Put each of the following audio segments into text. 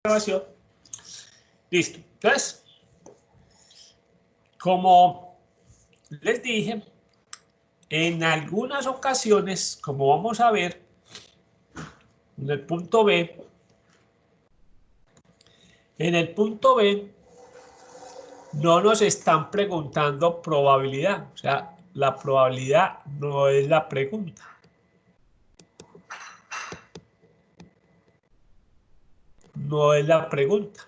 grabación. Listo. Entonces, como les dije, en algunas ocasiones, como vamos a ver en el punto B, no nos están preguntando probabilidad, o sea, la probabilidad no es la pregunta. No es la pregunta,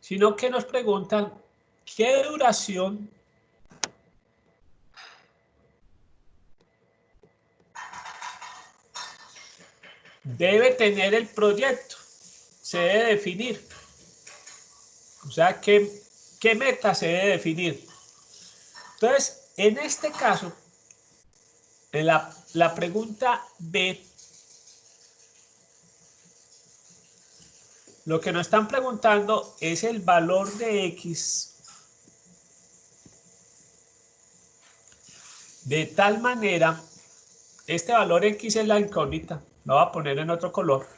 sino que nos preguntan qué duración debe tener el proyecto, se debe definir. O sea, ¿qué meta se debe definir? Entonces, en este caso, en la pregunta B, lo que nos están preguntando es el valor de X de tal manera, este valor X es la incógnita, lo voy a poner en otro color.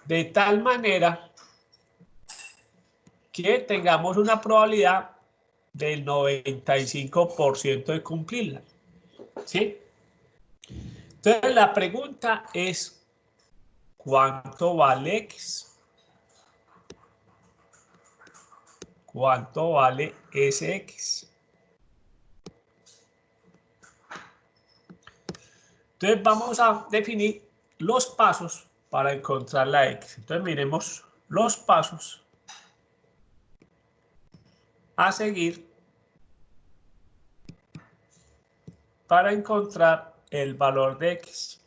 De tal manera que tengamos una probabilidad del 95% de cumplirla. ¿Sí? Entonces la pregunta es, ¿cuánto vale X? ¿Cuánto vale ese X? Entonces vamos a definir los pasos para encontrar la X. Entonces miremos los pasos a seguir para encontrar el valor de X.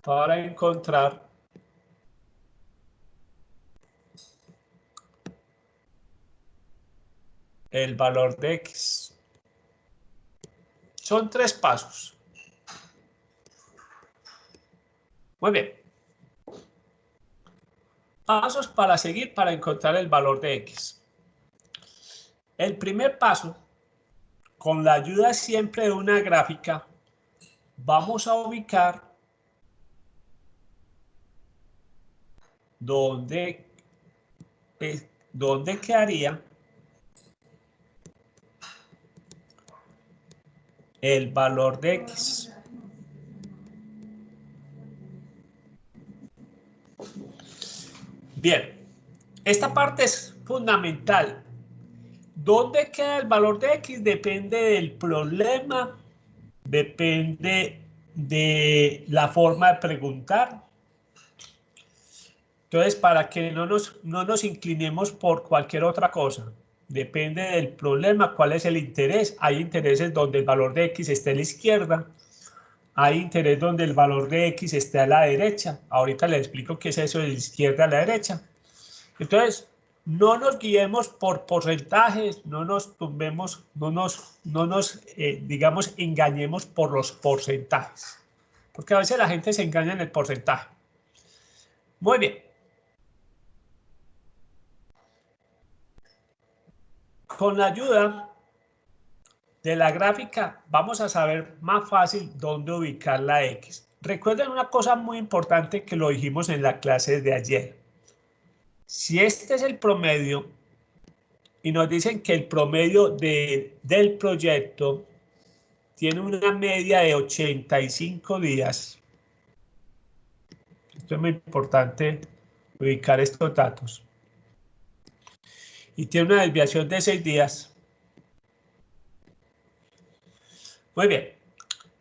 Para encontrar el valor de X. Son 3 pasos. Muy bien. Pasos para seguir para encontrar el valor de X. El primer paso, con la ayuda siempre de una gráfica, vamos a ubicar dónde quedaría el valor de X. Bien, esta parte es fundamental. ¿Dónde queda el valor de X? Depende del problema, depende de la forma de preguntar. Entonces, para que no nos inclinemos por cualquier otra cosa, depende del problema, cuál es el interés. Hay intereses donde el valor de X esté a la izquierda, hay interés donde el valor de X esté a la derecha. Ahorita les explico qué es eso de la izquierda a la derecha. Entonces, no nos guiemos por porcentajes, no nos tumbemos, no nos digamos, engañemos por los porcentajes. Porque a veces la gente se engaña en el porcentaje. Muy bien. Con la ayuda de la gráfica vamos a saber más fácil dónde ubicar la X. Recuerden una cosa muy importante que lo dijimos en la clase de ayer. Si este es el promedio y nos dicen que el promedio del proyecto tiene una media de 85 días, esto es muy importante ubicar estos datos, y tiene una desviación de 6 días. Muy bien.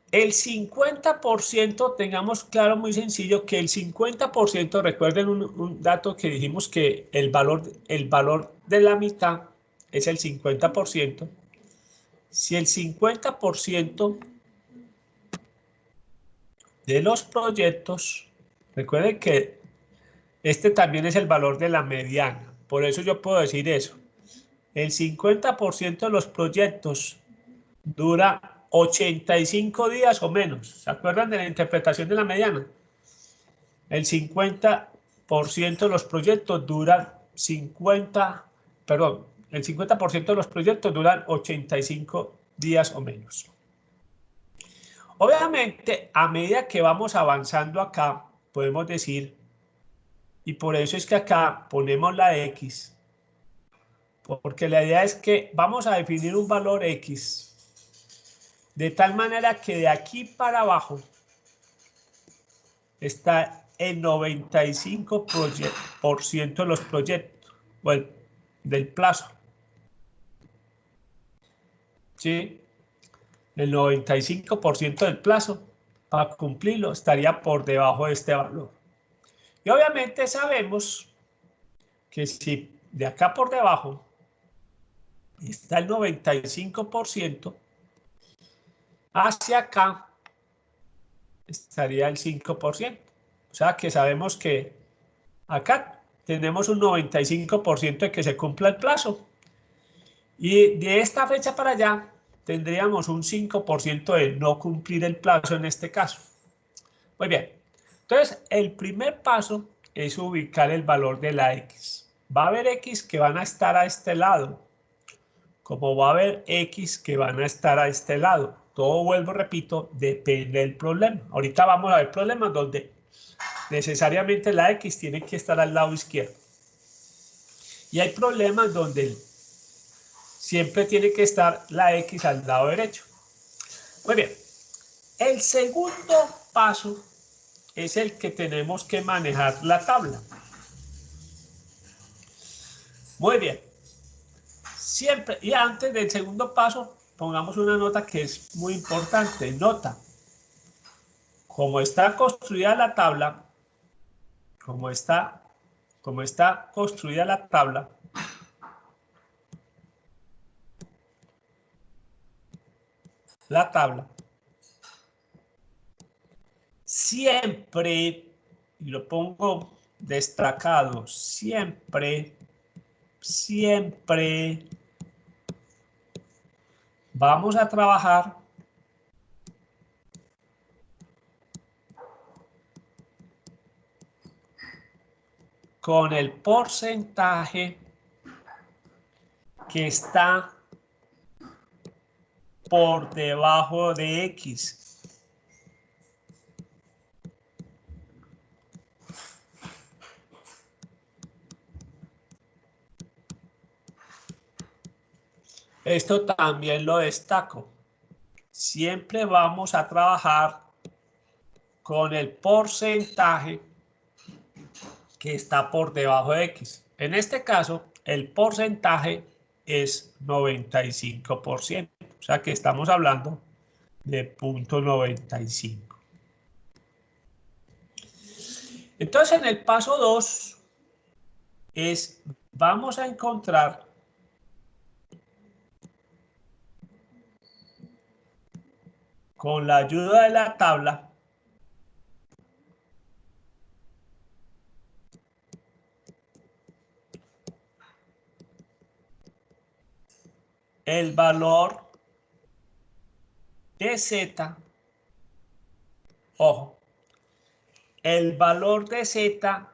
El 50%, tengamos claro muy sencillo que el 50%, recuerden un dato que dijimos que el valor de la mitad es el 50%. Si el 50% de los proyectos, recuerden que este también es el valor de la mediana, por eso yo puedo decir eso. El 50% de los proyectos dura 85 días o menos. ¿Se acuerdan de la interpretación de la mediana? El 50% de los proyectos duran el 50% de los proyectos duran 85 días o menos. Obviamente, a medida que vamos avanzando acá, podemos decir, y por eso es que acá ponemos la X, porque la idea es que vamos a definir un valor X, de tal manera que de aquí para abajo está el 95% de los proyectos, bueno, del plazo. ¿Sí? El 95% del plazo para cumplirlo estaría por debajo de este valor. Y obviamente sabemos que si de acá por debajo está el 95%, hacia acá estaría el 5%. O sea que sabemos que acá tenemos un 95% de que se cumpla el plazo. Y de esta fecha para allá tendríamos un 5% de no cumplir el plazo en este caso. Muy bien. Entonces, el primer paso es ubicar el valor de la X. Va a haber X que van a estar a este lado, como va a haber X que van a estar a este lado. Todo, vuelvo, repito, depende del problema. Ahorita vamos a ver problemas donde necesariamente la X tiene que estar al lado izquierdo. Y hay problemas donde siempre tiene que estar la X al lado derecho. Muy bien. El segundo paso es el que tenemos que manejar la tabla. Muy bien. Siempre, y antes del segundo paso, pongamos una nota que es muy importante. Nota, como está construida la tabla, como está construida la tabla, siempre, y lo pongo destacado, siempre vamos a trabajar con el porcentaje que está por debajo de X. Esto también lo destaco. Siempre vamos a trabajar con el porcentaje que está por debajo de X. En este caso, el porcentaje es 95%. O sea que estamos hablando de 0.95. Entonces, en el paso 2 vamos a encontrar con la ayuda de la tabla el valor de Z, ojo, el valor de Z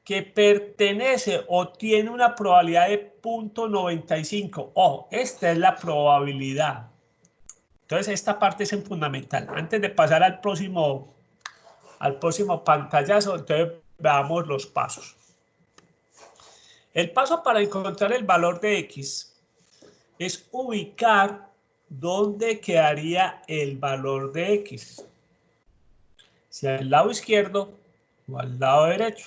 que pertenece o tiene una probabilidad de 0.95. Ojo, esta es la probabilidad. Entonces, esta parte es fundamental. Antes de pasar al próximo pantallazo, entonces veamos los pasos. El paso para encontrar el valor de X es ubicar dónde quedaría el valor de X. Si al lado izquierdo o al lado derecho.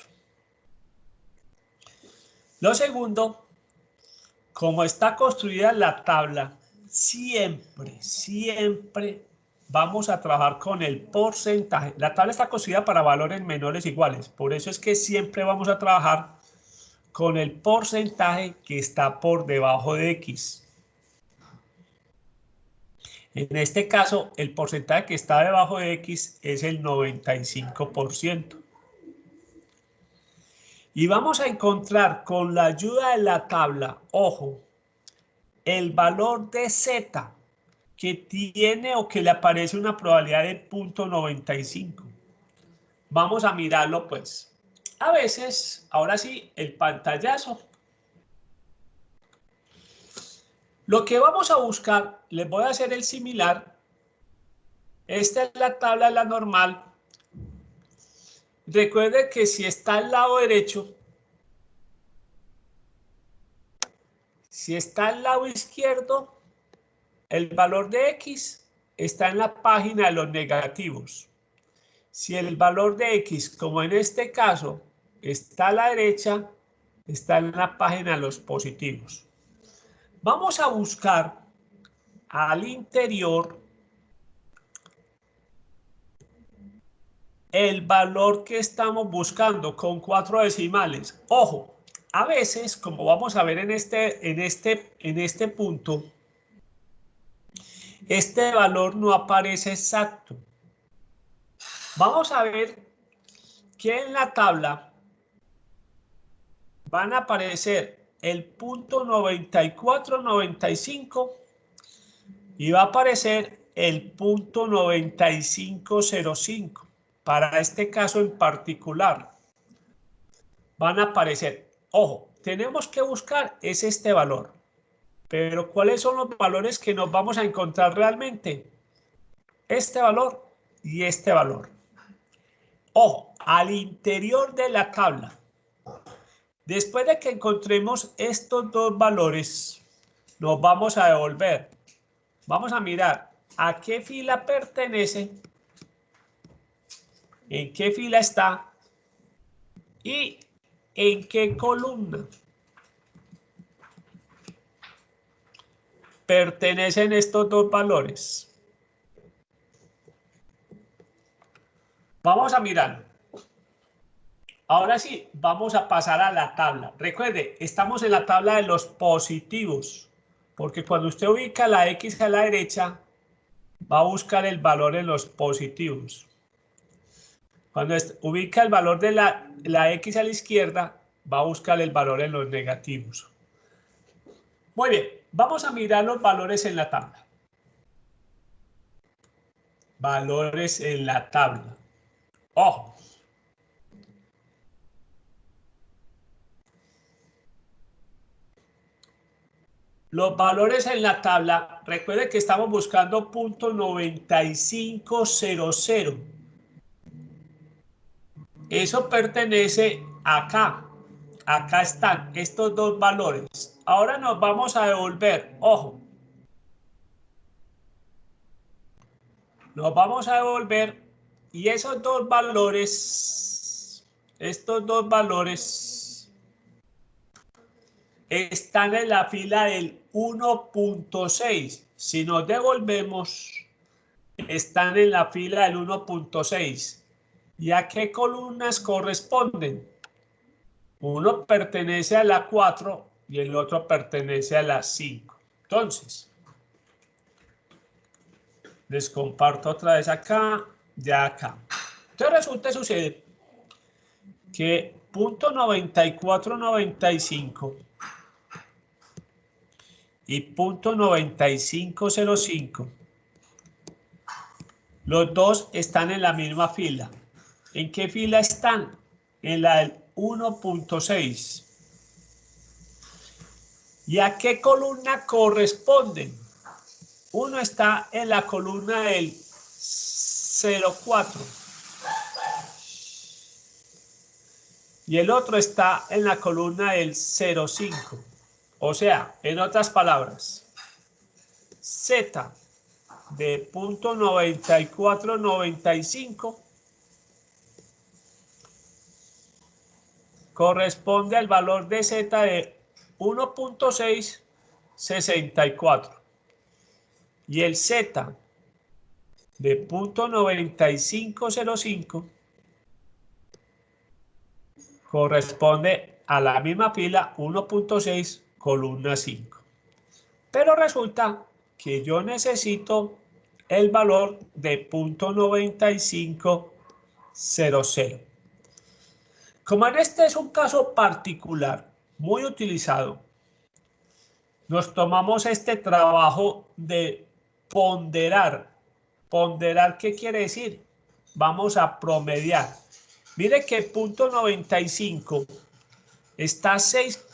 Lo segundo, como está construida la tabla, siempre vamos a trabajar con el porcentaje. La tabla está construida para valores menores iguales. Por eso es que siempre vamos a trabajar con el porcentaje que está por debajo de X. En este caso, el porcentaje que está debajo de X es el 95%. Y vamos a encontrar con la ayuda de la tabla, ojo, el valor de Z que tiene o que le aparece una probabilidad de 0.95. Vamos a mirarlo pues. A veces, ahora sí, el pantallazo. Lo que vamos a buscar, les voy a hacer el similar. Esta es la tabla de la normal. Recuerde que si está al lado derecho, si está al lado izquierdo, el valor de X está en la página de los negativos. Si el valor de X, como en este caso, está a la derecha, está en la página de los positivos. Vamos a buscar al interior el valor que estamos buscando con 4 decimales. Ojo, a veces, como vamos a ver en este punto, este valor no aparece exacto. Vamos a ver que en la tabla van a aparecer el punto 9495 y va a aparecer el punto 9505. Para este caso en particular, van a aparecer. Ojo, tenemos que buscar es este valor. Pero ¿cuáles son los valores que nos vamos a encontrar realmente? Este valor y este valor. Ojo, al interior de la tabla. Después de que encontremos estos dos valores, nos vamos a devolver. Vamos a mirar a qué fila pertenece, en qué fila está y en qué columna pertenecen estos dos valores. Vamos a mirar. Ahora sí, vamos a pasar a la tabla. Recuerde, estamos en la tabla de los positivos, porque cuando usted ubica la X a la derecha, va a buscar el valor en los positivos. Cuando ubica el valor de la X a la izquierda, va a buscar el valor en los negativos. Muy bien, vamos a mirar los valores en la tabla. Valores en la tabla. Ojo. Los valores en la tabla, recuerden que estamos buscando punto 9500. Eso pertenece acá. Acá están estos dos valores. Ahora nos vamos a devolver. Ojo. Nos vamos a devolver y esos dos valores, están en la fila del 1.6. Si nos devolvemos, están en la fila del 1.6. ¿Y a qué columnas corresponden? Uno pertenece a la 4 y el otro pertenece a la 5. Entonces, les comparto otra vez acá, ya acá. Entonces resulta sucede que punto 9495 y punto 9505, los dos están en la misma fila. ¿En qué fila están? En la del 1.6. ¿Y a qué columna corresponden? Uno está en la columna del 0.4 y el otro está en la columna del 0.5. O sea, en otras palabras, Z de punto 9495 corresponde al valor de Z de 1.664 y el Z de punto 9505 corresponde a la misma fila 1.6 columna 5. Pero resulta que yo necesito el valor de punto 9500. Como en este es un caso particular, muy utilizado, nos tomamos este trabajo de ponderar. ¿Ponderar qué quiere decir? Vamos a promediar. Mire que punto 95 está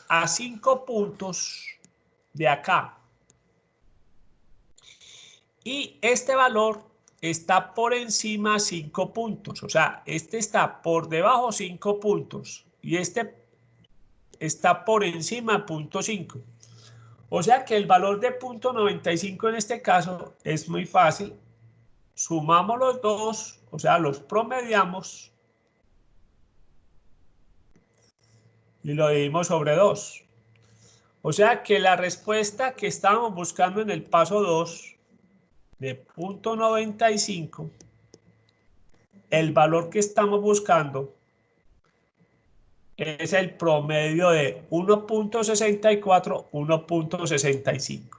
a 5 puntos de acá. y este valor está por encima 5 puntos, o sea, este está por debajo 5 puntos y este está por encima 0.5. O sea que el valor de 0.95 en este caso es muy fácil. Sumamos los dos, o sea, los promediamos y lo dividimos sobre 2. O sea que la respuesta que estábamos buscando en el paso 2 de 0.95, el valor que estamos buscando es el promedio de 1.64, 1.65.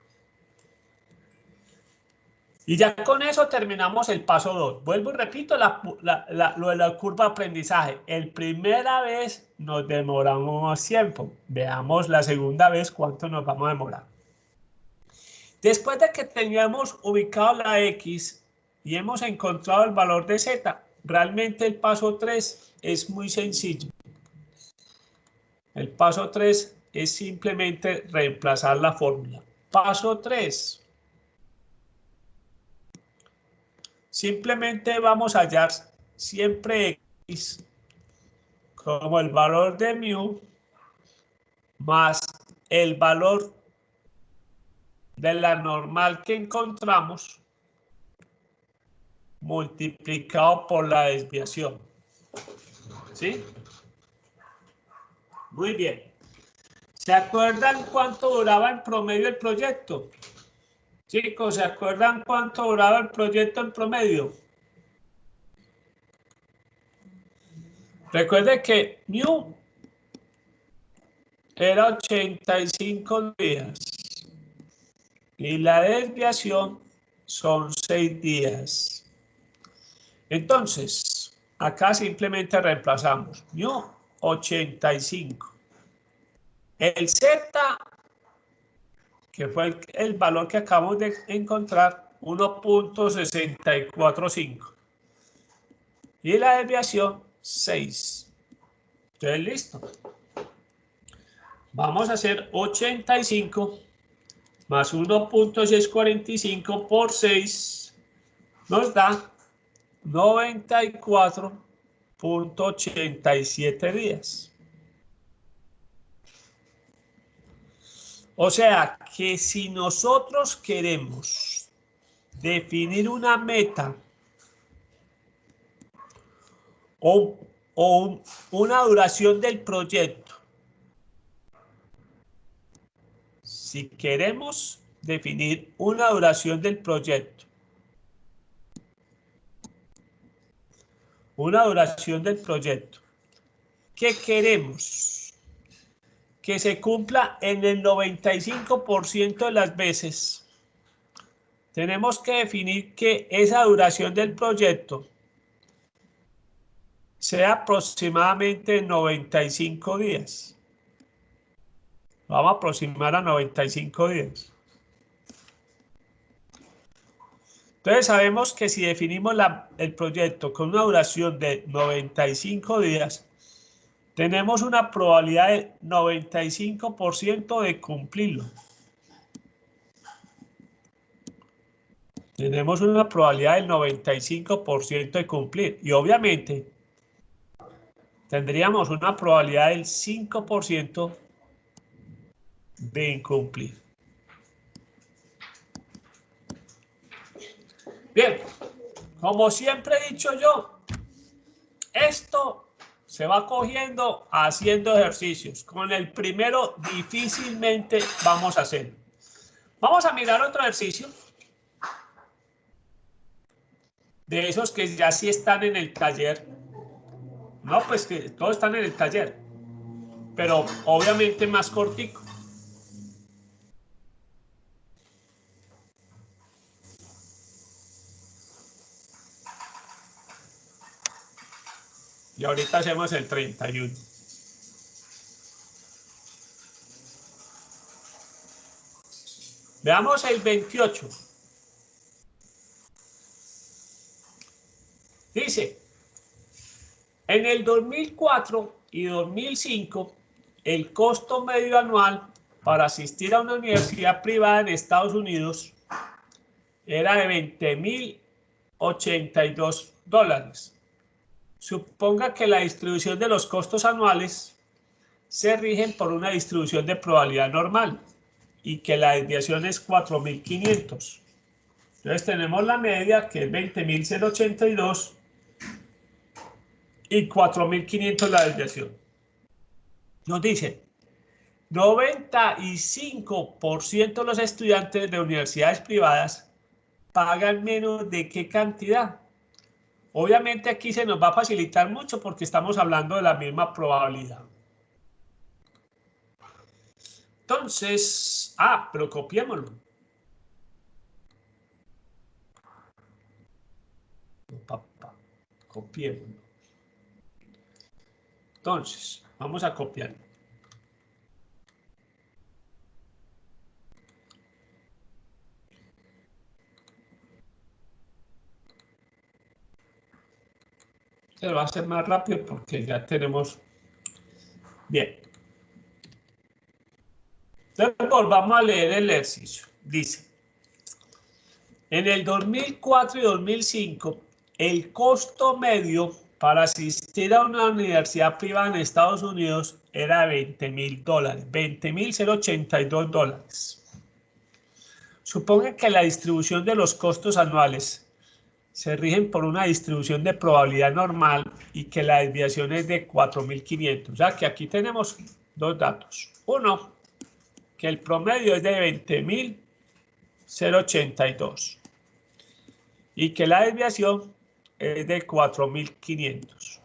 Y ya con eso terminamos el paso 2. Vuelvo y repito lo de la curva de aprendizaje. El primera vez nos demoramos más tiempo. Veamos la segunda vez cuánto nos vamos a demorar. Después de que tengamos ubicado la X y hemos encontrado el valor de Z, realmente el paso 3 es muy sencillo. El paso 3 es simplemente reemplazar la fórmula. Paso 3. Simplemente vamos a hallar siempre X como el valor de mu más el valor de la normal que encontramos multiplicado por la desviación. ¿Sí? Muy bien. ¿Se acuerdan cuánto duraba en promedio el proyecto? Chicos, ¿se acuerdan cuánto duraba el proyecto en promedio? Recuerde que mu era 85 días y la desviación son 6 días. Entonces, acá simplemente reemplazamos mu 85. El Z, que fue el valor que acabamos de encontrar, 1.645. Y la desviación, 6. Entonces, listo. Vamos a hacer 85 más 1.645 por 6 nos da 94.87 días. O sea que si nosotros queremos definir una meta o una duración del proyecto, si queremos definir una duración del proyecto, ¿qué queremos? Que se cumpla en el 95% de las veces. Tenemos que definir que esa duración del proyecto sea aproximadamente 95 días. Vamos a aproximar a 95 días. Entonces sabemos que si definimos el proyecto con una duración de 95 días, tenemos una probabilidad de 95% de cumplirlo. Tenemos una probabilidad del 95% de cumplir. Y obviamente tendríamos una probabilidad del 5% de incumplir. Bien, como siempre he dicho yo, esto se va cogiendo haciendo ejercicios. Con el primero difícilmente vamos a hacerlo. Vamos a mirar otro ejercicio. De esos que ya sí están en el taller. No, pues que todos están en el taller. Pero obviamente más cortico. Y ahorita hacemos el 31. Veamos el 28. Dice, en el 2004 y 2005, el costo medio anual para asistir a una universidad privada en Estados Unidos era de $20.082. Suponga que la distribución de los costos anuales se rigen por una distribución de probabilidad normal y que la desviación es 4.500. Entonces tenemos la media, que es 20.082 y 4.500 la desviación. Nos dice, 95% de los estudiantes de universidades privadas pagan menos de qué cantidad. Obviamente aquí se nos va a facilitar mucho porque estamos hablando de la misma probabilidad. Entonces, pero copiémoslo. Copiémoslo. Entonces, vamos a copiarlo. Se va a hacer más rápido porque ya tenemos. Bien. Entonces, volvamos a leer el ejercicio. Dice, en el 2004 y 2005, el costo medio para asistir a una universidad privada en Estados Unidos era de $20.000, $20.082. Supongan que la distribución de los costos anuales se rigen por una distribución de probabilidad normal y que la desviación es de 4.500. O sea que aquí tenemos dos datos. Uno, que el promedio es de 20.082 y que la desviación es de 4.500.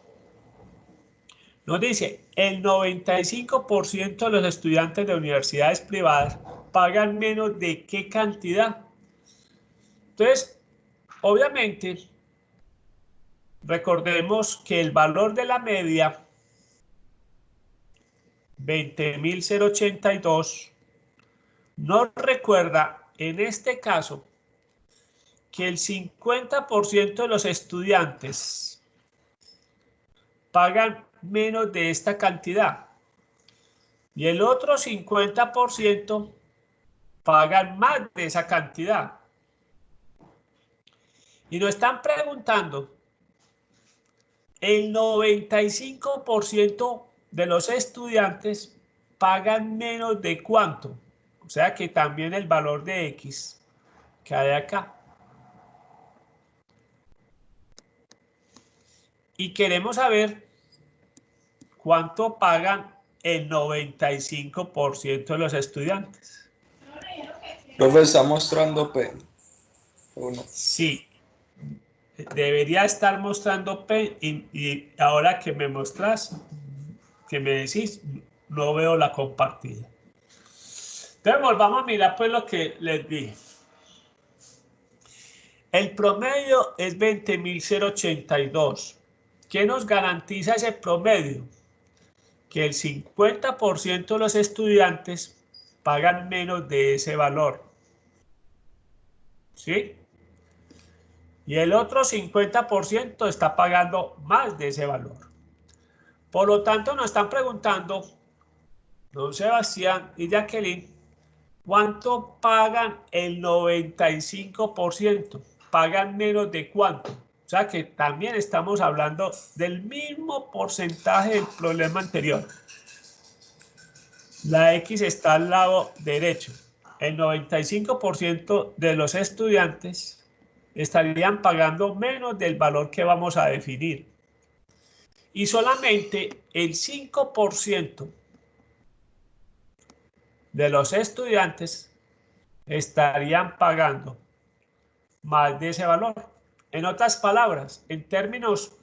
Nos dice, el 95% de los estudiantes de universidades privadas pagan menos de qué cantidad. Entonces, obviamente, recordemos que el valor de la media, 20.082, nos recuerda en este caso que el 50% de los estudiantes pagan menos de esta cantidad y el otro 50% pagan más de esa cantidad. Y nos están preguntando, el 95% de los estudiantes pagan menos de cuánto. O sea que también el valor de X que hay acá. Y queremos saber cuánto pagan el 95% de los estudiantes. Profe, está mostrando P. Uno. Sí, debería estar mostrando P y ahora que me mostras, que me decís, no veo la compartida. Entonces volvamos a mirar pues lo que les dije. El promedio es 20.082. ¿Qué nos garantiza ese promedio? Que el 50% de los estudiantes pagan menos de ese valor. ¿Sí? Y el otro 50% está pagando más de ese valor. Por lo tanto, nos están preguntando, don Sebastián y Jacqueline, ¿cuánto pagan el 95%? ¿Pagan menos de cuánto? O sea que también estamos hablando del mismo porcentaje del problema anterior. La X está al lado derecho. El 95% de los estudiantes estarían pagando menos del valor que vamos a definir. Y solamente el 5% de los estudiantes estarían pagando más de ese valor. En otras palabras, en términos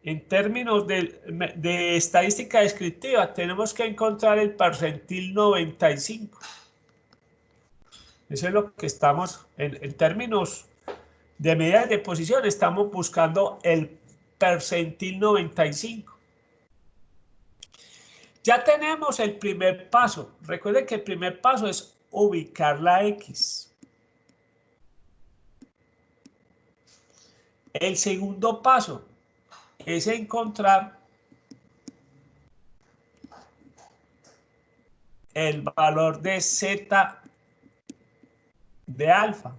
de estadística descriptiva, tenemos que encontrar el percentil 95. Eso es lo que estamos, en términos de medidas de posición, estamos buscando el percentil 95. Ya tenemos el primer paso. Recuerden que el primer paso es ubicar la X. El segundo paso es encontrar el valor de Z de alfa.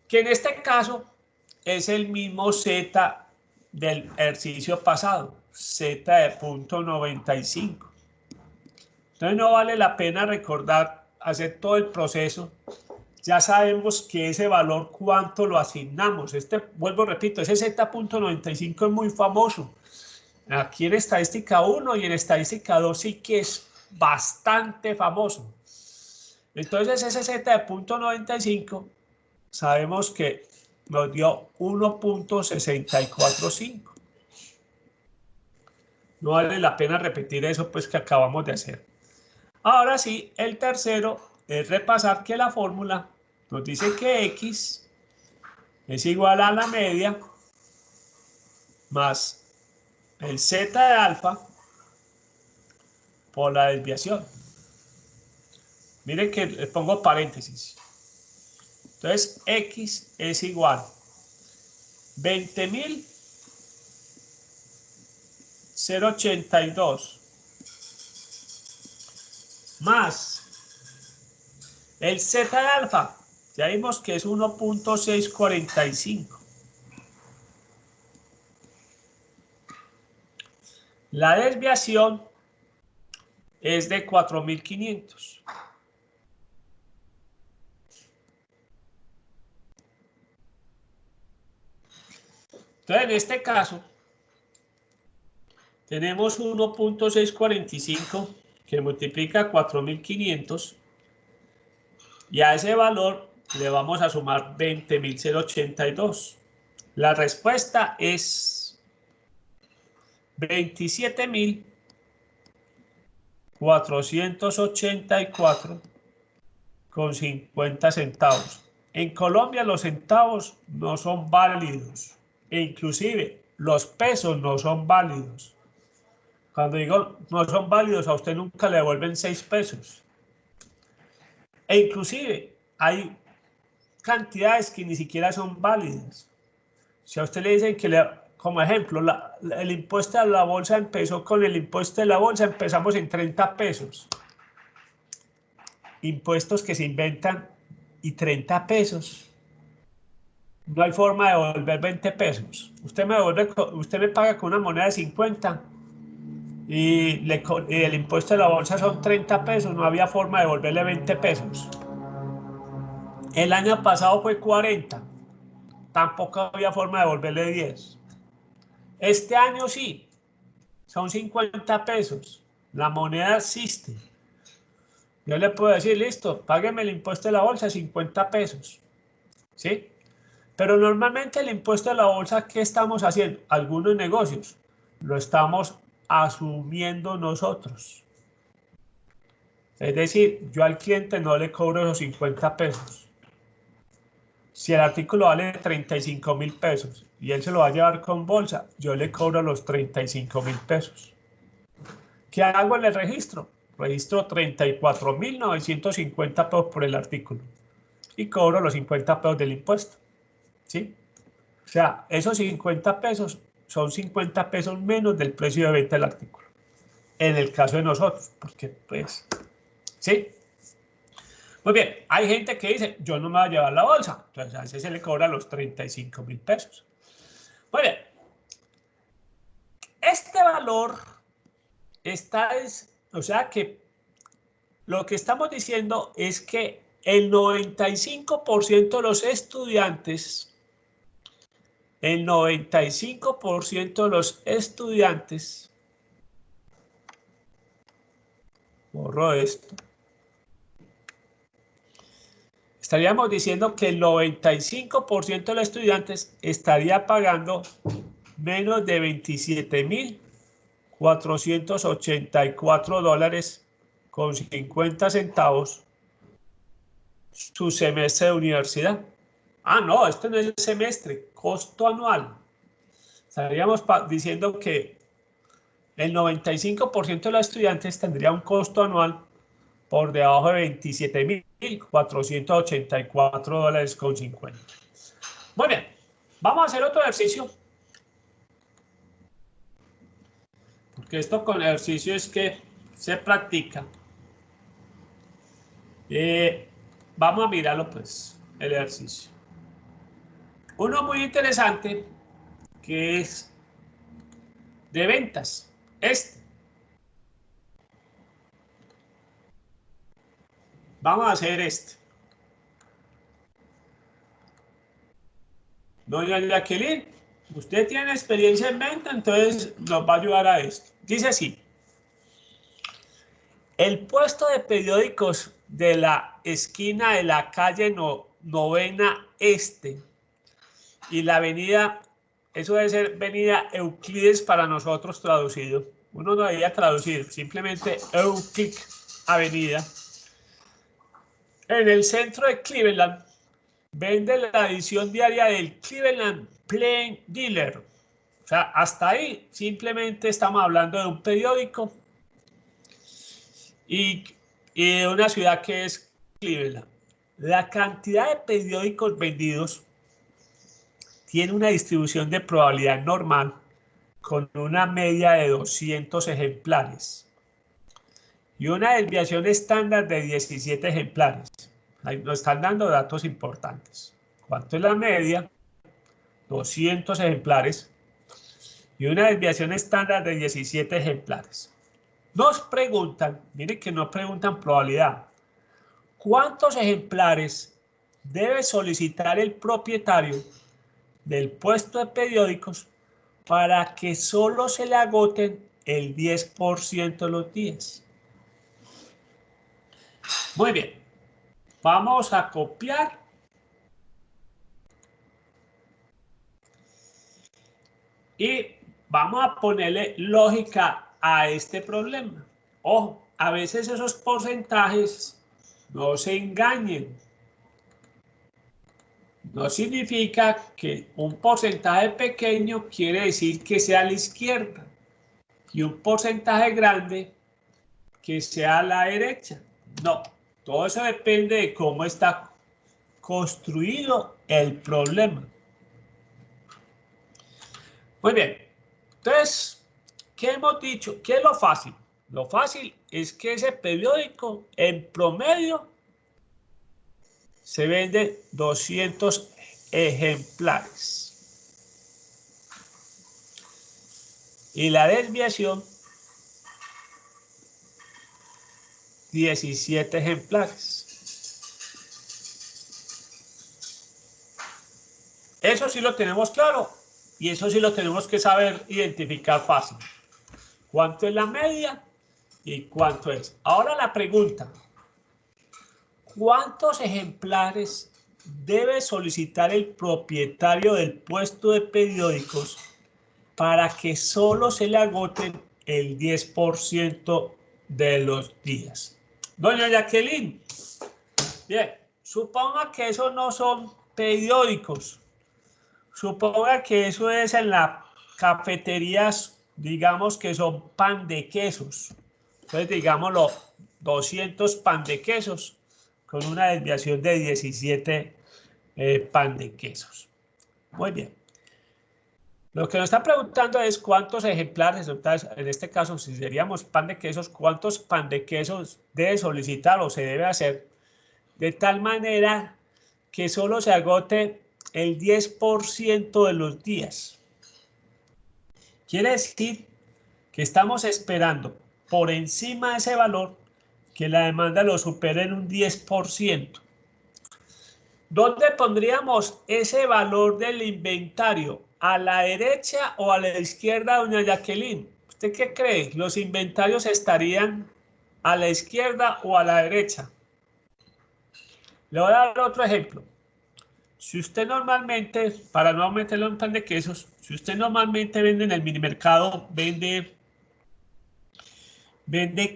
que en este caso es el mismo Z del ejercicio pasado, Z de punto 95. Entonces no vale la pena recordar, hacer todo el proceso. Ya sabemos que ese valor cuánto lo asignamos. Vuelvo, repito, ese Z.95 es muy famoso. Aquí en estadística 1 y en estadística 2 sí que es bastante famoso. Entonces ese Z de punto 95 sabemos que nos dio 1.645. No vale la pena repetir eso pues que acabamos de hacer. Ahora sí, el tercero es repasar que la fórmula nos dice que X es igual a la media más el Z de alfa por la desviación. Miren que le pongo paréntesis. Entonces, X es igual 20.082 más el Z de alfa. Ya vimos que es 1.645. La desviación es de 4.500. Entonces, en este caso, tenemos 1.645 que multiplica 4.500 y a ese valor le vamos a sumar 20.082. La respuesta es 27.484,50 centavos. En Colombia los centavos no son válidos e inclusive los pesos no son válidos. Cuando digo no son válidos, a usted nunca le devuelven 6 pesos. E inclusive hay cantidades que ni siquiera son válidas. Si a usted le dicen que, como ejemplo, el impuesto a la bolsa empezó con el impuesto de la bolsa, empezamos en 30 pesos. Impuestos que se inventan y 30 pesos. No hay forma de devolver 20 pesos. Usted me paga con una moneda de 50 y el impuesto de la bolsa son 30 pesos. No había forma de devolverle 20 pesos. El año pasado fue 40. Tampoco había forma de devolverle 10. Este año sí. Son 50 pesos. La moneda existe. Yo le puedo decir, listo, págueme el impuesto de la bolsa, 50 pesos. ¿Sí? Pero normalmente el impuesto de la bolsa, ¿qué estamos haciendo? Algunos negocios lo estamos asumiendo nosotros. Es decir, yo al cliente no le cobro esos 50 pesos. Si el artículo vale 35.000 pesos y él se lo va a llevar con bolsa, yo le cobro los 35.000 pesos. ¿Qué hago en el registro? Registro 34.950 pesos por el artículo y cobro los 50 pesos del impuesto. ¿Sí? O sea, esos 50 pesos son 50 pesos menos del precio de venta del artículo. En el caso de nosotros, porque pues, ¿sí? Muy bien, hay gente que dice, yo no me voy a llevar la bolsa. Entonces a veces se le cobra los 35.000 pesos. Muy bien. Este valor o sea que lo que estamos diciendo es que el 95% de los estudiantes, borro esto, estaríamos diciendo que el 95% de los estudiantes estaría pagando menos de $27.484,50 su semestre de universidad. Ah, no, esto no es el semestre, costo anual. Estaríamos diciendo que el 95% de los estudiantes tendría un costo anual por debajo de $27.484,50. Muy bien, vamos a hacer otro ejercicio. Porque esto con ejercicio es que se practica. Vamos a mirarlo pues, el ejercicio. Uno muy interesante que es de ventas. Vamos a hacer Doña Jacqueline, usted tiene experiencia en venta, entonces nos va a ayudar a esto. Dice así. El puesto de periódicos de la esquina de la calle Novena Este y la avenida, eso debe ser avenida Euclides para nosotros traducido. Uno no debería traducir, simplemente Euclides Avenida. En el centro de Cleveland vende la edición diaria del Cleveland Plain Dealer. O sea, hasta ahí simplemente estamos hablando de un periódico y de una ciudad que es Cleveland. La cantidad de periódicos vendidos tiene una distribución de probabilidad normal con una media de 200 ejemplares y una desviación estándar de 17 ejemplares. Ahí nos están dando datos importantes. ¿Cuánto es la media? 200 ejemplares y una desviación estándar de 17 ejemplares. Nos preguntan, miren que no preguntan probabilidad, ¿cuántos ejemplares debe solicitar el propietario del puesto de periódicos para que solo se le agoten el 10% de los días? Muy bien, vamos a copiar y vamos a ponerle lógica a este problema. Ojo, a veces esos porcentajes no se engañen. No significa que un porcentaje pequeño quiere decir que sea a la izquierda y un porcentaje grande que sea a la derecha. No, todo eso depende de cómo está construido el problema. Muy bien, entonces, ¿qué hemos dicho? ¿Qué es lo fácil? Lo fácil es que ese periódico en promedio se vende 200 ejemplares. Y la desviación, 17 ejemplares. Eso sí lo tenemos claro y eso sí lo tenemos que saber identificar fácil. ¿Cuánto es la media y cuánto es? Ahora la pregunta, ¿cuántos ejemplares debe solicitar el propietario del puesto de periódicos para que solo se le agoten el 10% de los días? Doña Jacqueline, bien, suponga que esos no son periódicos. Suponga que eso es en las cafeterías, digamos que son pan de quesos. Entonces, digámoslo, 200 pan de quesos con una desviación de 17 pan de quesos. Muy bien. Lo que nos está preguntando es cuántos ejemplares, en este caso, si seríamos pan de quesos, cuántos pan de quesos debe solicitar o se debe hacer de tal manera que solo se agote el 10% de los días. Quiere decir que estamos esperando por encima de ese valor que la demanda lo supere en un 10%. ¿Dónde pondríamos ese valor del inventario? ¿A la derecha o a la izquierda, doña Jacqueline? ¿Usted qué cree? ¿Los inventarios estarían a la izquierda o a la derecha? Le voy a dar otro ejemplo. Si usted normalmente, para no meterlo en pan de quesos, si usted normalmente vende en el minimercado, vende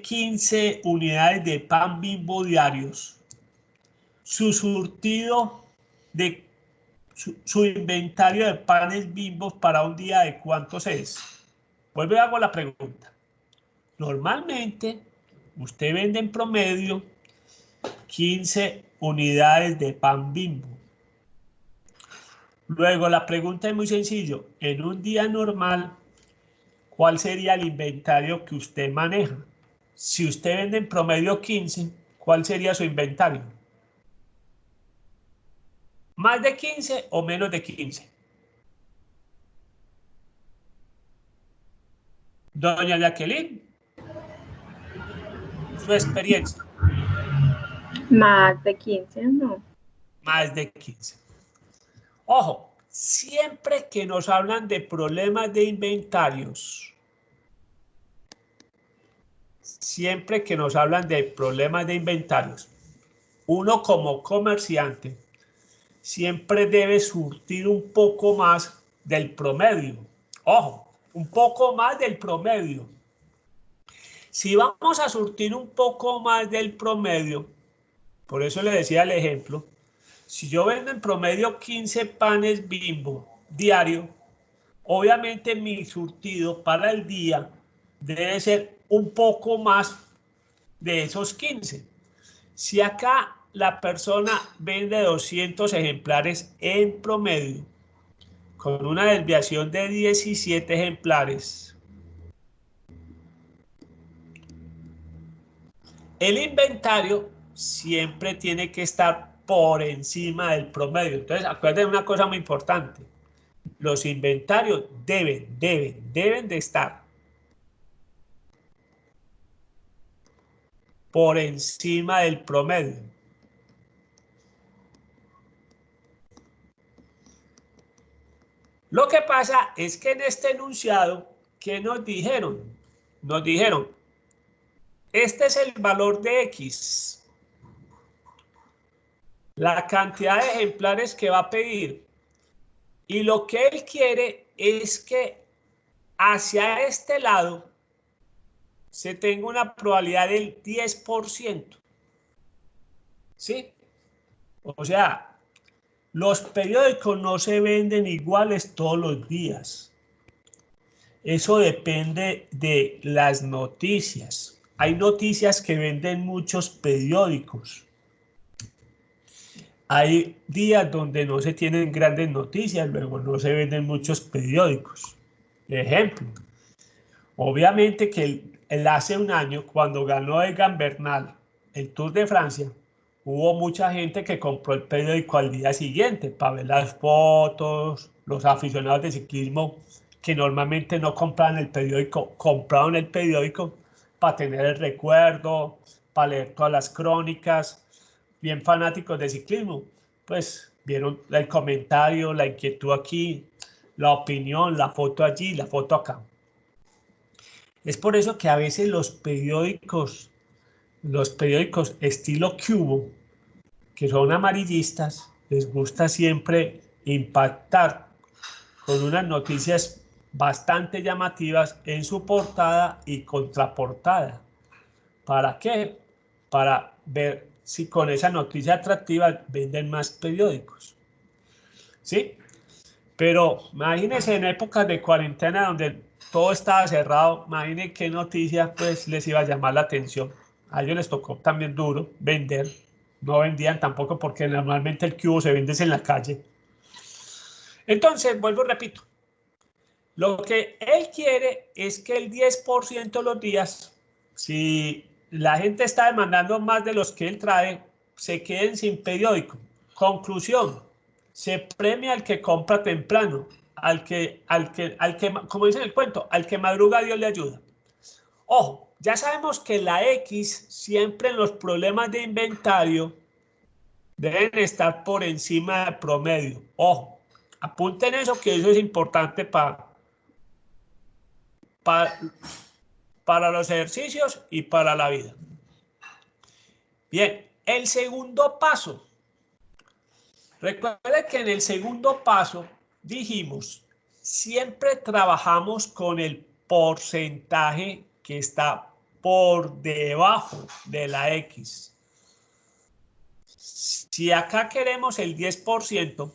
15 unidades de pan Bimbo diarios, su surtido de su inventario de panes Bimbo para un día, ¿de cuántos es? Vuelvo y hago la pregunta. Normalmente, usted vende en promedio 15 unidades de pan Bimbo. Luego, la pregunta es muy sencillo. En un día normal, ¿cuál sería el inventario que usted maneja? Si usted vende en promedio 15, ¿cuál sería su inventario? ¿Más de 15 o menos de 15? Doña Jacqueline, su experiencia. Más de 15, no. Más de 15. Ojo, siempre que nos hablan de problemas de inventarios, uno como comerciante siempre debe surtir un poco más del promedio. Ojo, un poco más del promedio. Si vamos a surtir un poco más del promedio, por eso le decía el ejemplo, si yo vendo en promedio 15 panes Bimbo diario, obviamente mi surtido para el día debe ser un poco más de esos 15. Si acá la persona vende 200 ejemplares en promedio, con una desviación de 17 ejemplares, el inventario siempre tiene que estar por encima del promedio. Entonces, acuérdense una cosa muy importante. Los inventarios deben de estar por encima del promedio. Lo que pasa es que en este enunciado, ¿qué nos dijeron? Nos dijeron, este es el valor de X, la cantidad de ejemplares que va a pedir, y lo que él quiere es que hacia este lado se tenga una probabilidad del 10%. ¿Sí? O sea, los periódicos no se venden iguales todos los días. Eso depende de las noticias. Hay noticias que venden muchos periódicos. Hay días donde no se tienen grandes noticias, luego no se venden muchos periódicos. Ejemplo, obviamente que hace un año, cuando ganó Egan Bernal el Tour de Francia, hubo mucha gente que compró el periódico al día siguiente para ver las fotos. Los aficionados de ciclismo que normalmente no compraban el periódico, compraron el periódico para tener el recuerdo, para leer todas las crónicas. Bien fanáticos de ciclismo, pues vieron el comentario, la inquietud aquí, la opinión, la foto allí, la foto acá. Es por eso que a veces los periódicos estilo Cubo, que son amarillistas, les gusta siempre impactar con unas noticias bastante llamativas en su portada y contraportada. ¿Para qué? Para ver si con esa noticia atractiva venden más periódicos. ¿Sí? Pero imagínense en épocas de cuarentena donde todo estaba cerrado, imagínense qué noticia pues les iba a llamar la atención. A ellos les tocó también duro vender. No vendían tampoco porque normalmente el cubo se vende en la calle. Entonces, vuelvo y repito. Lo que él quiere es que el 10% de los días, si la gente está demandando más de los que él trae, se queden sin periódico. Conclusión, se premia al que compra temprano, al que, como dice en el cuento, al que madruga Dios le ayuda. Ojo, ya sabemos que la X siempre en los problemas de inventario deben estar por encima del promedio. Ojo, apunten eso, que eso es importante para los ejercicios y para la vida. Bien, el segundo paso. Recuerden que en el segundo paso dijimos, siempre trabajamos con el porcentaje que está por debajo de la X. Si acá queremos el 10%,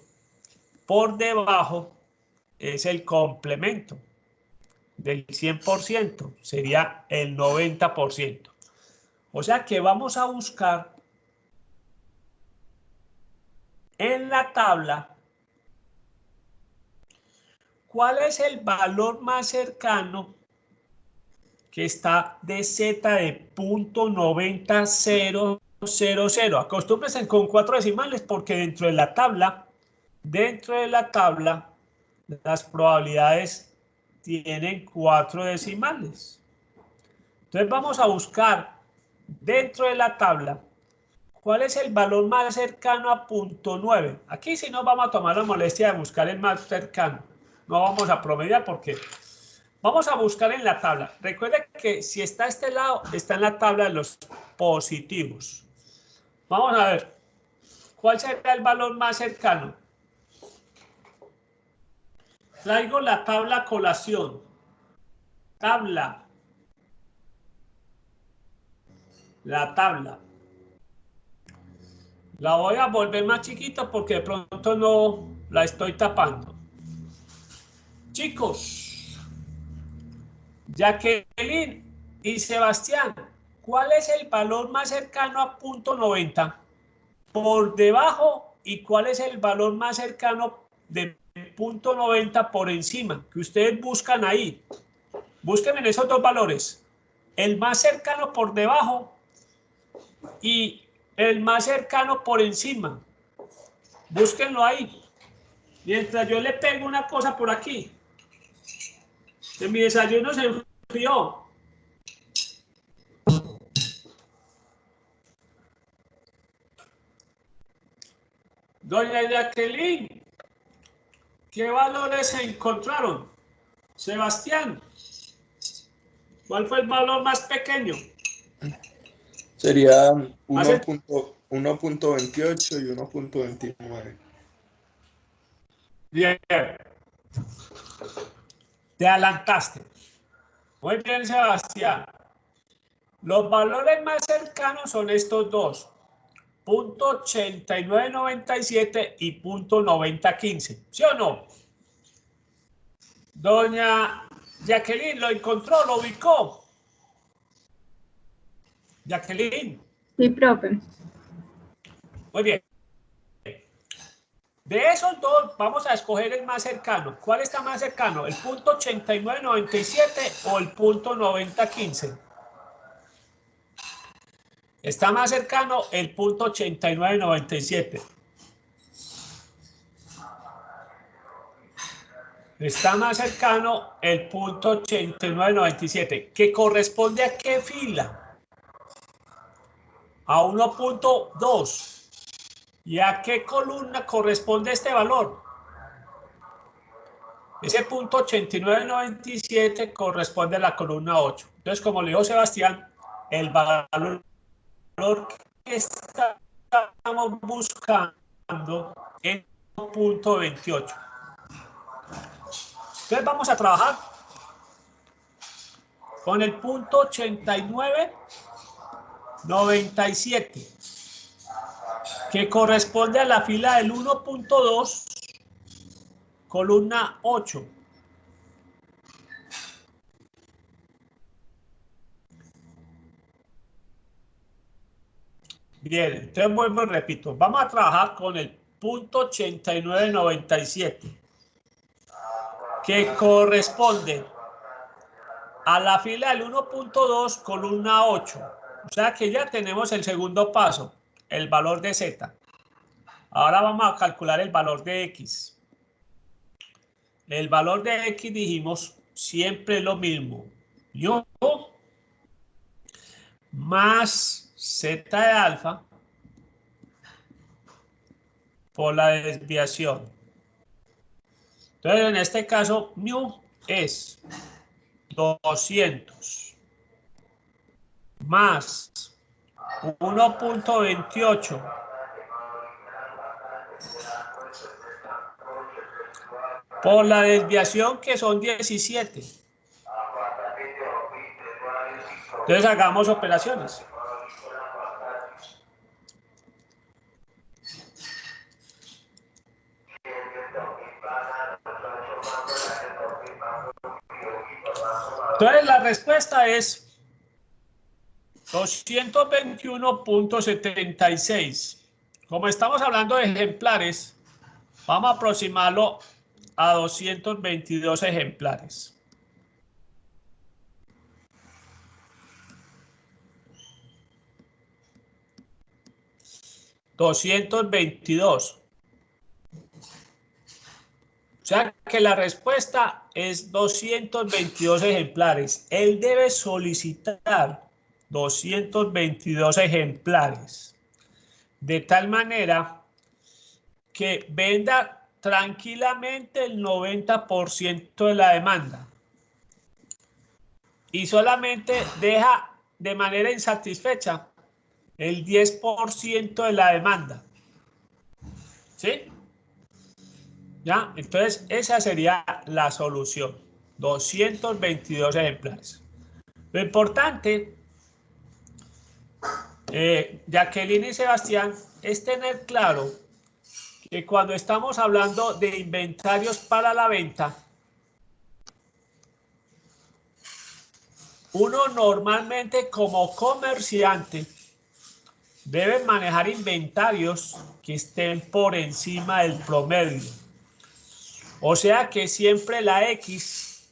por debajo es el complemento del 100%, sería el 90%. O sea que vamos a buscar en la tabla cuál es el valor más cercano que está de Z de 0.90000. Acostúmbrense con 4 decimales porque dentro de la tabla Dentro de la tabla, las probabilidades tienen 4 decimales. Entonces vamos a buscar dentro de la tabla cuál es el valor más cercano a 0.9. Aquí sí nos vamos a tomar la molestia de buscar el más cercano. No vamos a promediar porque vamos a buscar en la tabla. Recuerde que si está a este lado, está en la tabla de los positivos. Vamos a ver. ¿Cuál será el valor más cercano? Traigo la tabla a colación. Tabla. La tabla. La voy a volver más chiquita porque de pronto no la estoy tapando. Chicos, Jacqueline y Sebastián, ¿cuál es el valor más cercano a 0.90? Por debajo, ¿y cuál es el valor más cercano de 0.90 por encima? Que ustedes buscan ahí. Búsquenme en esos dos valores. El más cercano por debajo y el más cercano por encima. Búsquenlo ahí. Mientras yo le pego una cosa por aquí. Que mi desayuno se enfrió. Doña Jacqueline, ¿qué valores se encontraron? Sebastián, ¿cuál fue el valor más pequeño? Sería 1.28 y 1.29. Bien. Te adelantaste. Muy bien, Sebastián. Los valores más cercanos son estos dos. 0.8997 y 0.9015. ¿Sí o no? Doña Jacqueline, ¿lo encontró? ¿Lo ubicó? Jacqueline. Sí, profe. Muy bien. De esos dos, vamos a escoger el más cercano. ¿Cuál está más cercano? ¿El 0.8997 o el 0.9015? Está más cercano el 0.8997. Está más cercano el 0.8997. ¿Que corresponde a qué fila? A 1.2. ¿Y a qué columna corresponde este valor? Ese 0.8997 corresponde a la columna 8. Entonces, como le dijo Sebastián, el valor que estamos buscando es 1.28. Entonces, vamos a trabajar con el 0.8997, que corresponde a la fila del 1.2, columna 8. Bien, entonces vuelvo y repito. Vamos a trabajar con el 0.8997, que corresponde a la fila del 1.2, columna 8. O sea que ya tenemos el segundo paso, el valor de Z. Ahora vamos a calcular el valor de X. El valor de X, dijimos, siempre lo mismo. Yo más Z de alfa por la desviación. Entonces, en este caso, mu es 200 más 1.28 por la desviación, que son 17. Entonces hagamos operaciones. Entonces la respuesta es 221.76. Como estamos hablando de ejemplares, vamos a aproximarlo a 222 ejemplares. $222. O sea que la respuesta es 222 ejemplares. Él debe solicitar 222 ejemplares. De tal manera que venda tranquilamente el 90% de la demanda. Y solamente deja de manera insatisfecha el 10% de la demanda. ¿Sí? ¿Ya? Entonces, esa sería la solución. 222 ejemplares. Lo importante, Jacqueline y Sebastián, es tener claro que cuando estamos hablando de inventarios para la venta, uno normalmente como comerciante debe manejar inventarios que estén por encima del promedio. O sea que siempre la X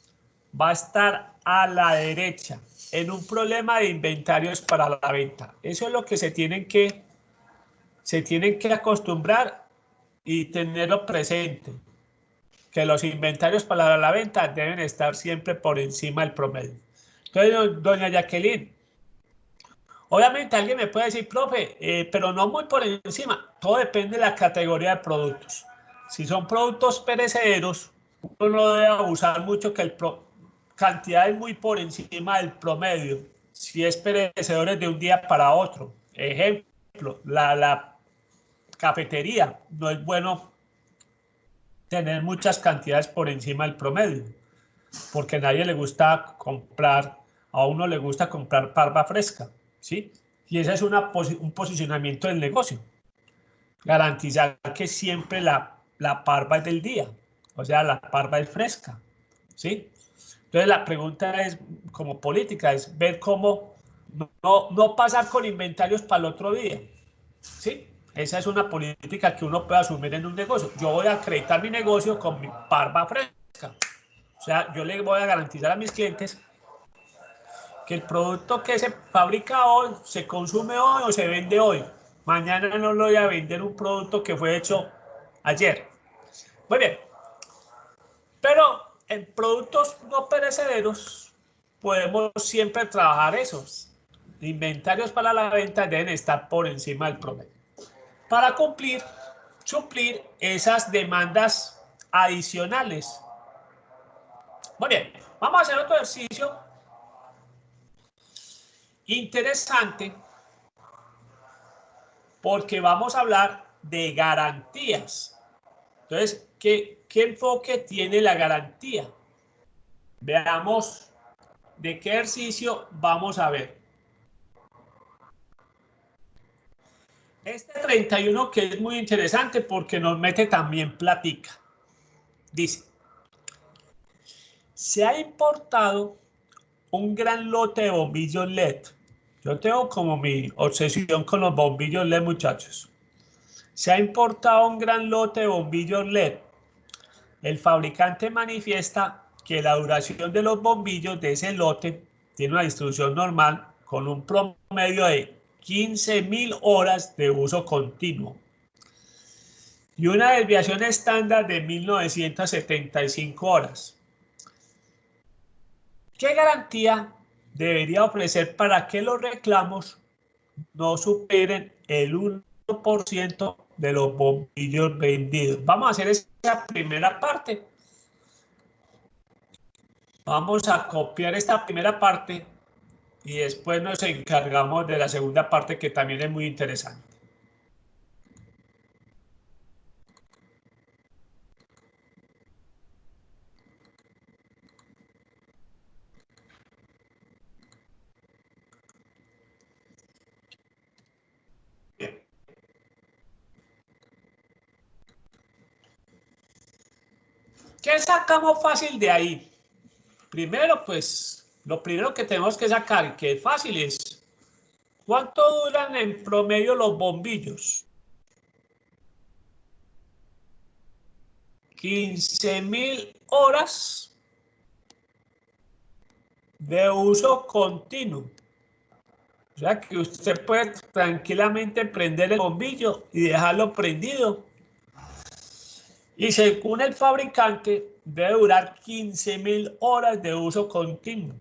va a estar a la derecha en un problema de inventarios para la venta. Eso es lo que se tienen que acostumbrar y tenerlo presente, que los inventarios para la venta deben estar siempre por encima del promedio. Entonces, doña Jacqueline, obviamente alguien me puede decir, profe, pero no muy por encima. Todo depende de la categoría de productos. Si son productos perecederos, uno no debe abusar mucho que cantidades muy por encima del promedio. Si es perecedores de un día para otro. Ejemplo, la cafetería. No es bueno tener muchas cantidades por encima del promedio, porque a nadie le gusta comprar, a uno le gusta comprar parva fresca, ¿sí? Y ese es un posicionamiento del negocio. Garantizar que siempre la parva es del día, o sea, la parva es fresca, ¿sí? Entonces la pregunta es, como política, es ver cómo no pasar con inventarios para el otro día, ¿sí? Esa es una política que uno puede asumir en un negocio. Yo voy a acreditar mi negocio con mi parva fresca. O sea, yo le voy a garantizar a mis clientes que el producto que se fabrica hoy, se consume hoy o se vende hoy. Mañana no lo voy a vender un producto que fue hecho ayer. Muy bien. Pero en productos no perecederos podemos siempre trabajar esos. Inventarios para la venta deben estar por encima del promedio, para suplir esas demandas adicionales. Muy bien, vamos a hacer otro ejercicio interesante porque vamos a hablar de garantías. Entonces, ¿qué enfoque tiene la garantía? Veamos de qué ejercicio vamos a ver. Este 31 que es muy interesante porque nos mete también plática. Dice, se ha importado un gran lote de bombillos LED. Yo tengo como mi obsesión con los bombillos LED, muchachos. Se ha importado un gran lote de bombillos LED. El fabricante manifiesta que la duración de los bombillos de ese lote tiene una distribución normal con un promedio de 15.000 horas de uso continuo y una desviación estándar de 1975 horas. ¿Qué garantía debería ofrecer para que los reclamos no superen el 1% de los bombillos vendidos? Vamos a hacer esa primera parte. Vamos a copiar esta primera parte y después nos encargamos de la segunda parte, que también es muy interesante. Bien. ¿Qué sacamos fácil de ahí? Primero, pues, lo primero que tenemos que sacar, que es fácil, es ¿cuánto duran en promedio los bombillos? 15.000 horas de uso continuo. O sea que usted puede tranquilamente prender el bombillo y dejarlo prendido Y según el fabricante, debe durar 15.000 horas de uso continuo.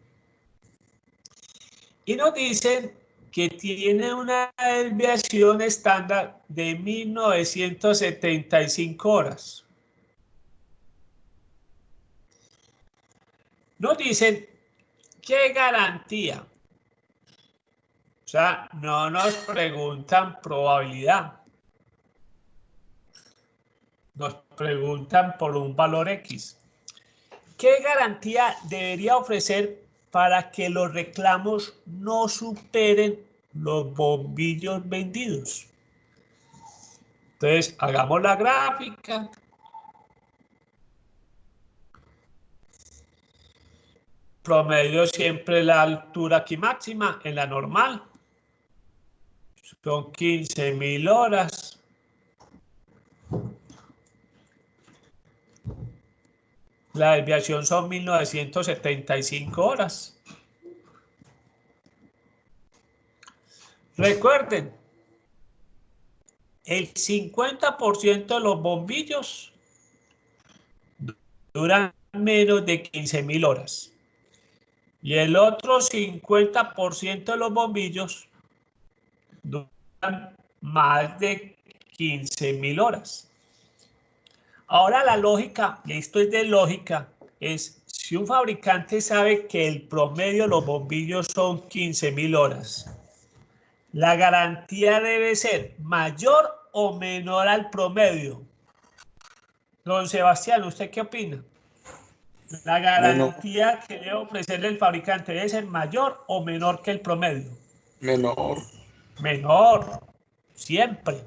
Y nos dicen que tiene una desviación estándar de 1975 horas. Nos dicen qué garantía. O sea, no nos preguntan probabilidad. Nos preguntan por un valor X. ¿Qué garantía debería ofrecer para que los reclamos no superen los bombillos vendidos? Entonces, hagamos la gráfica. Promedio siempre la altura aquí máxima en la normal. Son 15.000 horas. La desviación son 1975 horas. Recuerden, el 50% de los bombillos duran menos de 15.000 horas. Y el otro 50% de los bombillos duran más de 15.000 horas. Ahora la lógica, y esto es de lógica, es si un fabricante sabe que el promedio de los bombillos son 15.000 horas, la garantía debe ser mayor o menor al promedio. Don Sebastián, ¿usted qué opina? La garantía que debe ofrecerle el fabricante debe ser mayor o menor que el promedio. Menor. Menor, siempre.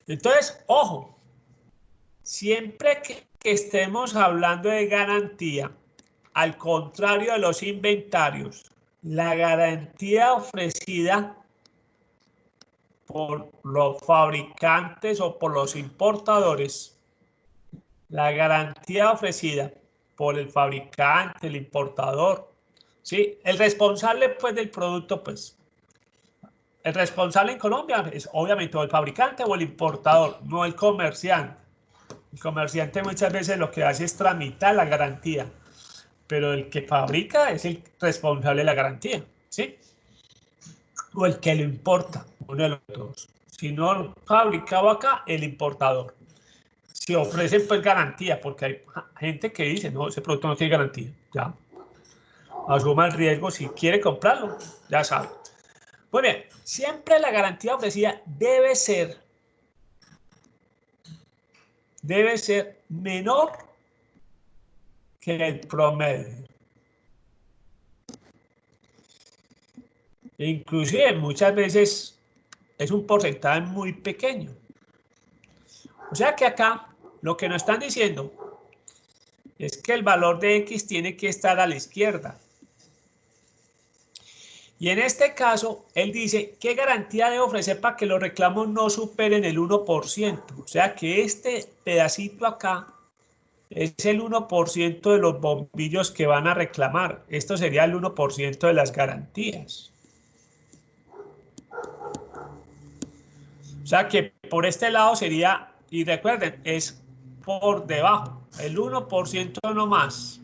Entonces, ojo, siempre que estemos hablando de garantía, al contrario de los inventarios, la garantía ofrecida por los fabricantes o por los importadores, la garantía ofrecida por el fabricante, el importador, ¿sí? El responsable pues del producto, pues, el responsable en Colombia es obviamente o el fabricante o el importador, no el comerciante. El comerciante muchas veces lo que hace es tramitar la garantía, pero el que fabrica es el responsable de la garantía, ¿sí? O el que lo importa, uno de los dos. Si no fabricado acá, el importador. Si ofrecen pues garantía, porque hay gente que dice, no, ese producto no tiene garantía, ya. Asuma el riesgo si quiere comprarlo, ya sabe. Muy bien, siempre la garantía ofrecida debe ser menor que el promedio. Inclusive muchas veces es un porcentaje muy pequeño. O sea que acá lo que nos están diciendo es que el valor de X tiene que estar a la izquierda. Y en este caso, él dice, ¿qué garantía debe ofrecer para que los reclamos no superen el 1%? O sea que este pedacito acá es el 1% de los bombillos que van a reclamar. Esto sería el 1% de las garantías. O sea que por este lado sería, y recuerden, es por debajo, el 1% no más.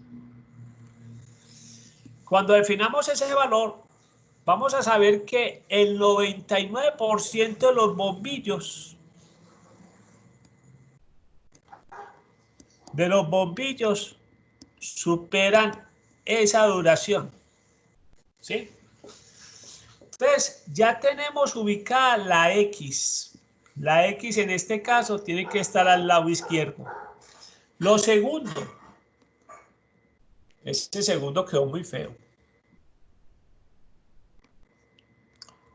Cuando definamos ese valor, vamos a saber que el 99% de los bombillos superan esa duración, ¿sí? Entonces, ya tenemos ubicada la X. La X en este caso tiene que estar al lado izquierdo. Lo segundo, este segundo quedó muy feo.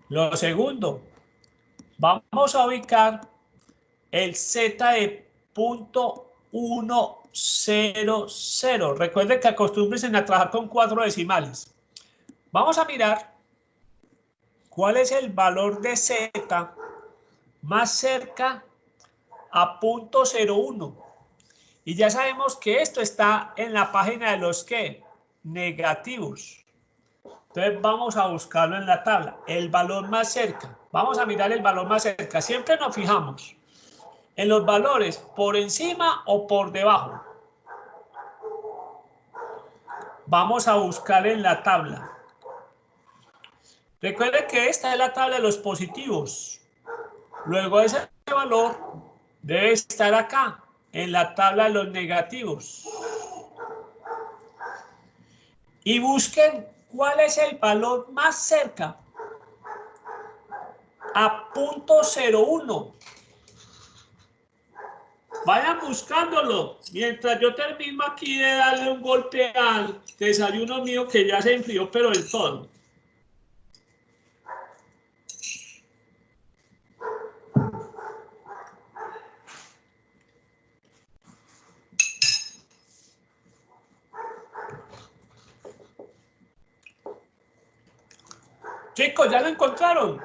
Lo segundo, vamos a ubicar el Z de .100. Recuerden que acostúmbrense a trabajar con 4 decimales. Vamos a mirar cuál es el valor de Z más cerca a .01. Y ya sabemos que esto está en la página de los ¿qué? Negativos. Entonces vamos a buscarlo en la tabla. El valor más cerca. Vamos a mirar el valor más cerca. Siempre nos fijamos en los valores por encima o por debajo. Vamos a buscar en la tabla. Recuerden que esta es la tabla de los positivos. Luego ese valor debe estar acá, en la tabla de los negativos. Y busquen cuál es el valor más cerca a 0.01. Vayan buscándolo. Mientras yo termino aquí de darle un golpe al desayuno mío que ya se enfrió, pero del todo. Chicos, ¿ya lo encontraron?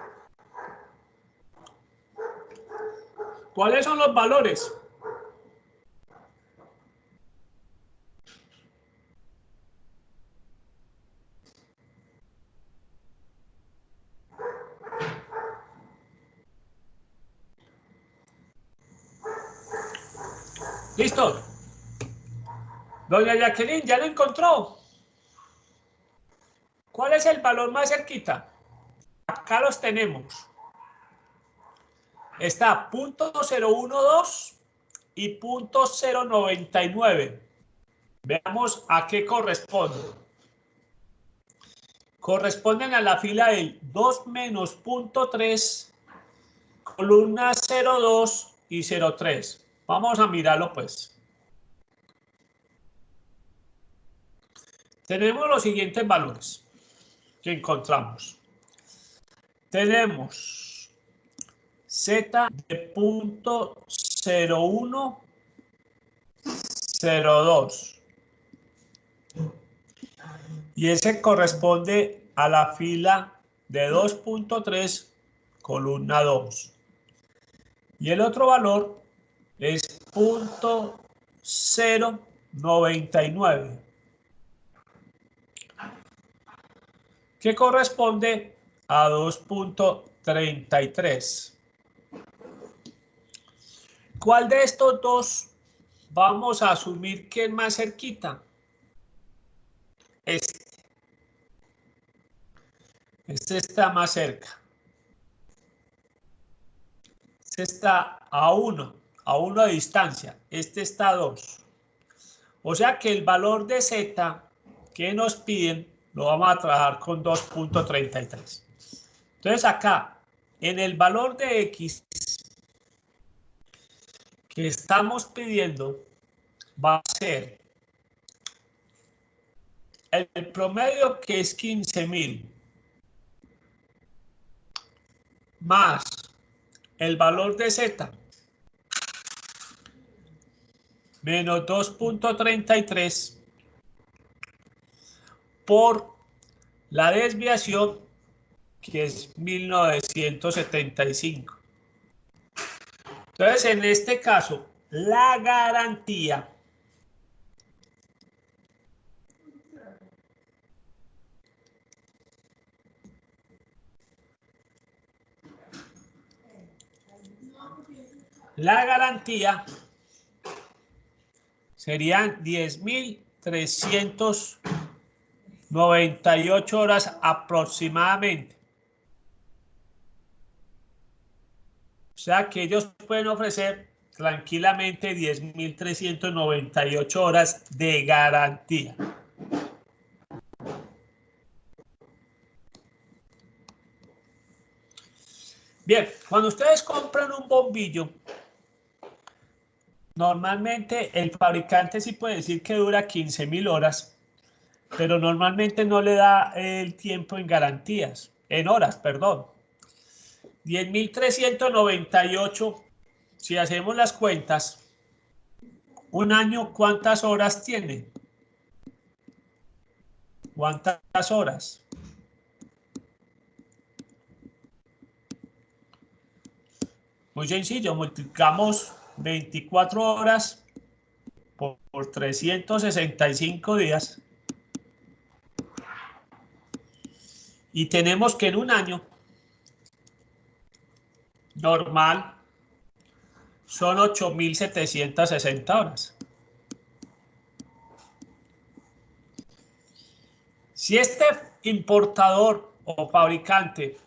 ¿Cuáles son los valores? ¿Listo? Doña Jacqueline, ¿ya lo encontró? ¿Cuál es el valor más cerquita? Acá los tenemos. Está 0.012 y 0.099. Veamos a qué corresponde. Corresponden a la fila del 2 menos 0.3, columna 0.2 y 0.3. Vamos a mirarlo pues. Tenemos los siguientes valores que encontramos. Tenemos Z de 0.0102. Y ese corresponde a la fila de 2.3, columna 2. Y el otro valor es 0.099, que corresponde a 2.33. ¿Cuál de estos dos vamos a asumir que es más cerquita? Este está más cerca. Este está a 1 de distancia. Este está a 2. O sea que el valor de Z que nos piden lo vamos a trabajar con 2.33. Entonces acá, en el valor de X que estamos pidiendo, va a ser el promedio, que es 15.000, más el valor de Z, menos 2.33, por la desviación, que es 1975. Entonces, en este caso, la garantía serían 10.398 horas aproximadamente. O sea que ellos pueden ofrecer tranquilamente 10.398 horas de garantía. Bien, cuando ustedes compran un bombillo, normalmente el fabricante sí puede decir que dura 15.000 horas, pero normalmente no le da el tiempo en garantías, en horas, perdón. 10.398, si hacemos las cuentas, un año, ¿cuántas horas tiene? ¿Cuántas horas? Muy sencillo, multiplicamos 24 horas por 365 días y tenemos que en un año normal son 8.760 horas. Si este importador o fabricante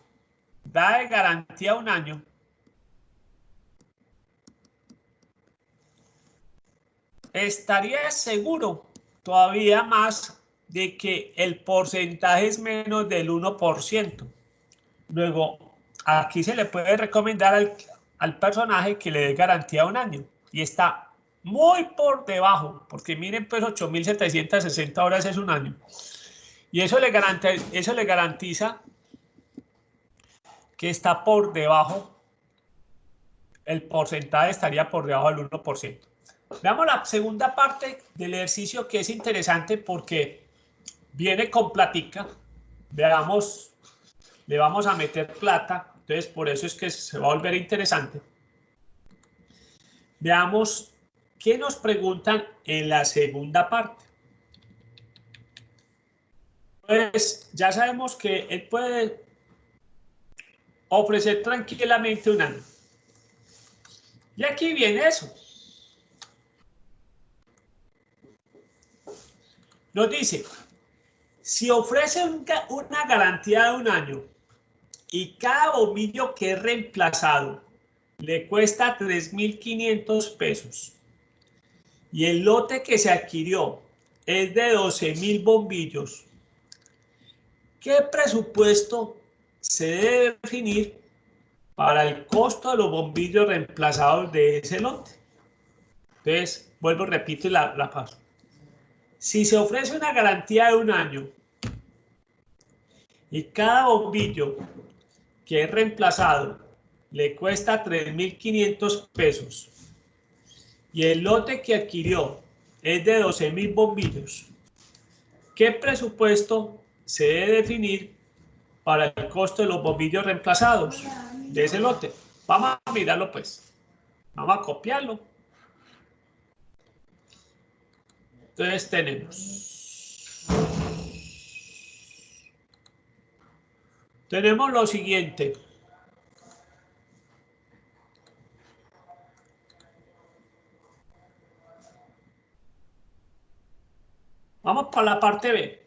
da de garantía un año, estaría seguro todavía más de que el porcentaje es menos del 1%. Luego, aquí se le puede recomendar al personaje que le dé garantía un año y está muy por debajo, porque miren, pues 8.760 horas es un año. Y eso le garantiza que está por debajo, el porcentaje estaría por debajo del 1%. Veamos la segunda parte del ejercicio, que es interesante porque viene con platica. Veamos, le vamos a meter plata, entonces por eso es que se va a volver interesante. Veamos qué nos preguntan en la segunda parte. Pues ya sabemos que él puede ofrecer tranquilamente un año. Y aquí viene eso. Nos dice, si ofrece una garantía de un año y cada bombillo que es reemplazado le cuesta 3.500 pesos y el lote que se adquirió es de 12.000 bombillos, ¿qué presupuesto se debe definir para el costo de los bombillos reemplazados de ese lote? Entonces, vuelvo, repito y la paso. Si se ofrece una garantía de un año y cada bombillo que es reemplazado le cuesta 3.500 pesos y el lote que adquirió es de 12.000 bombillos, ¿qué presupuesto se debe definir para el costo de los bombillos reemplazados de ese lote? Vamos a mirarlo pues. Vamos a copiarlo. Entonces tenemos lo siguiente. Vamos para la parte B.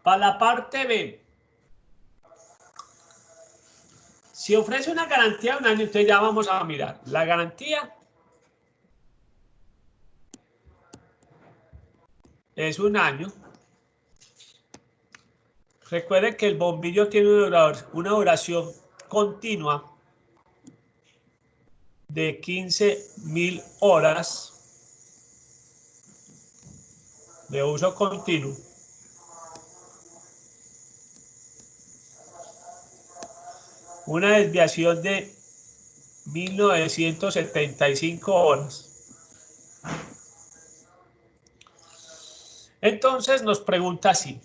Para la parte B. Si ofrece una garantía de un año, entonces ya vamos a mirar. La garantía es un año. Recuerden que el bombillo tiene una duración continua de 15.000 horas de uso continuo. Una desviación de 1.975 horas. Entonces nos pregunta así.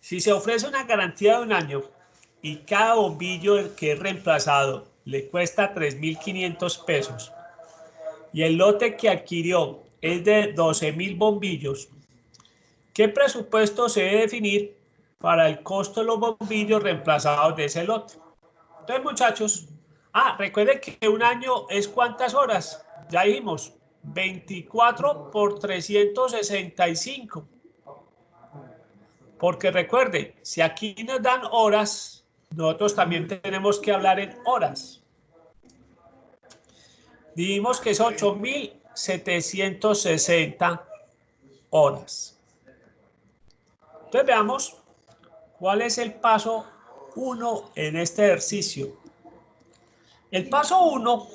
Si se ofrece una garantía de un año y cada bombillo que es reemplazado le cuesta 3.500 pesos y el lote que adquirió es de 12.000 bombillos, ¿qué presupuesto se debe definir para el costo de los bombillos reemplazados de ese lote? Entonces, muchachos, recuerden que un año es ¿cuántas horas? Ya dijimos, 24 por 365. Porque recuerde, si aquí nos dan horas, nosotros también tenemos que hablar en horas. Dijimos que es 8.760 horas. Entonces veamos cuál es el paso 1 en este ejercicio. El paso 1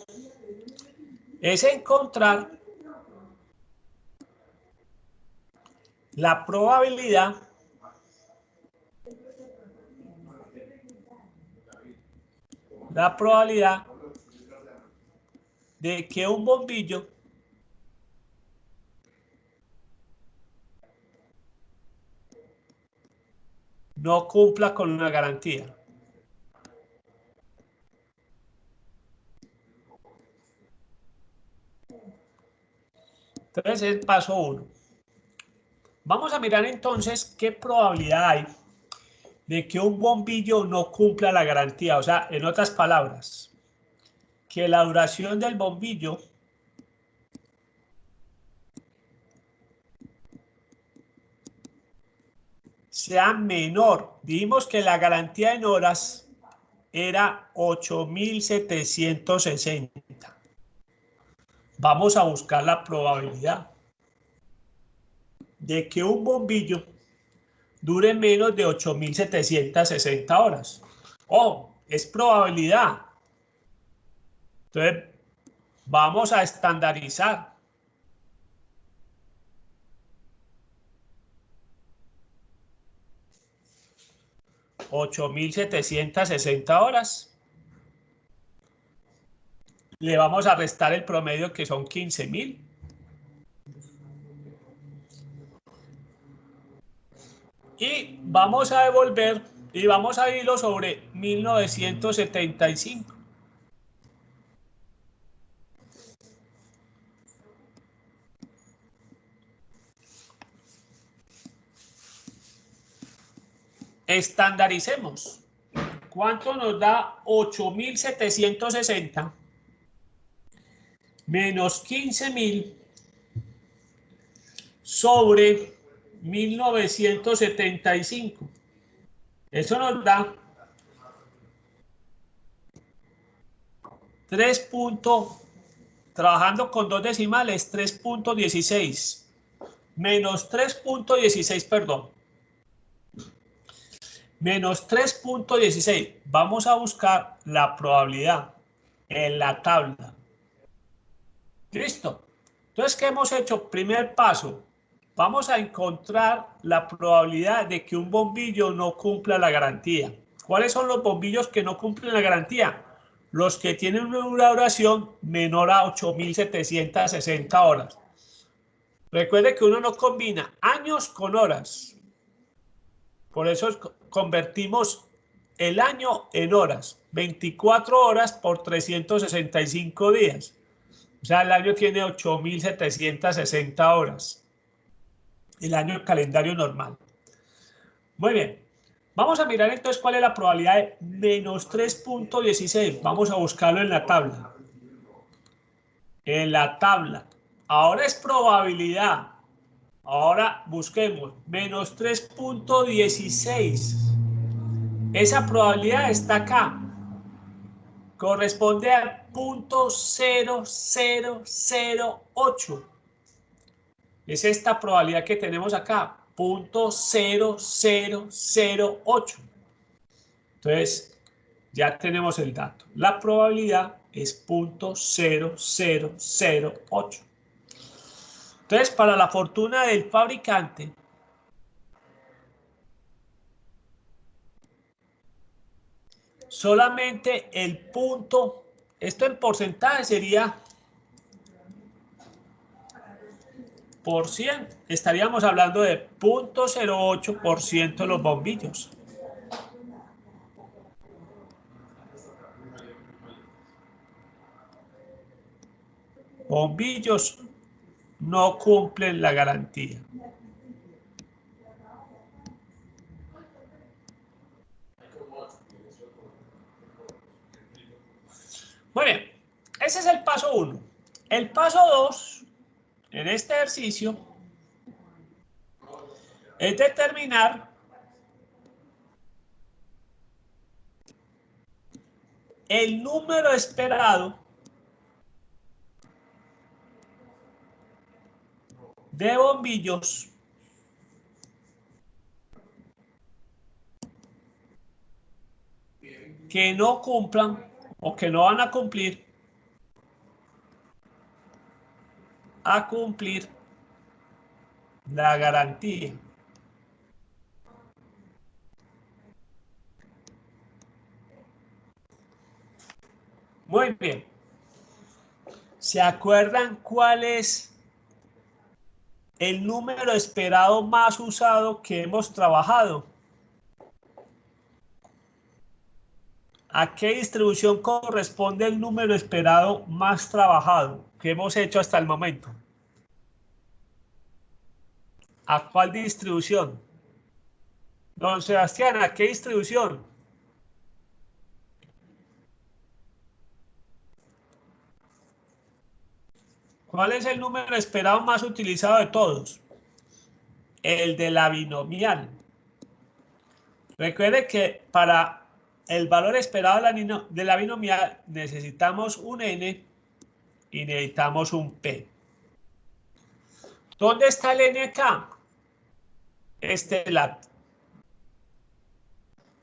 es encontrar la probabilidad de que un bombillo no cumpla con una garantía. Entonces es el paso 1. Vamos a mirar entonces qué probabilidad hay de que un bombillo no cumpla la garantía. O sea, en otras palabras, que la duración del bombillo sea menor. Dijimos que la garantía en horas era 8.760. Vamos a buscar la probabilidad de que un bombillo dure menos de 8.760 horas. Oh, es probabilidad. Entonces, vamos a estandarizar. $8.760. Le vamos a restar el promedio, que son 15.000. Y vamos a devolver y vamos a irlo sobre 1975. Estandaricemos. ¿Cuánto nos da 8.760 menos 15.000 sobre 1975? Eso nos da 3. Trabajando con dos decimales, 3.16 menos 3.16, perdón. Menos 3.16. Vamos a buscar la probabilidad en la tabla. ¿Listo? Entonces, ¿qué hemos hecho? Primer paso. Vamos a encontrar la probabilidad de que un bombillo no cumpla la garantía. ¿Cuáles son los bombillos que no cumplen la garantía? Los que tienen una duración menor a 8.760 horas. Recuerde que uno no combina años con horas. Por eso convertimos el año en horas. 24 horas por 365 días. O sea, el año tiene 8.760 horas. El año calendario normal. Muy bien. Vamos a mirar entonces cuál es la probabilidad de menos 3.16. Vamos a buscarlo en la tabla. En la tabla. Ahora es probabilidad. Ahora busquemos menos 3.16. Esa probabilidad está acá. Corresponde a 0.0008. Es esta probabilidad que tenemos acá. 0.0008. Entonces, ya tenemos el dato. La probabilidad es 0.0008. Entonces, para la fortuna del fabricante, solamente el punto, esto en porcentaje sería por 100, estaríamos hablando de 0.08% de los bombillos. Bombillos no cumplen la garantía. Muy bien, ese es el paso 1. El paso 2, en este ejercicio, es determinar el número esperado de bombillos que no cumplan o que no van a cumplir la garantía. Muy bien. ¿Se acuerdan cuál es el número esperado más usado que hemos trabajado? ¿A qué distribución corresponde el número esperado más trabajado que hemos hecho hasta el momento? ¿A cuál distribución? Don Sebastián, ¿a qué distribución? ¿Cuál es el número esperado más utilizado de todos? El de la binomial. Recuerde que para el valor esperado de la binomial necesitamos un n y necesitamos un p. ¿Dónde está el n acá? Este lote.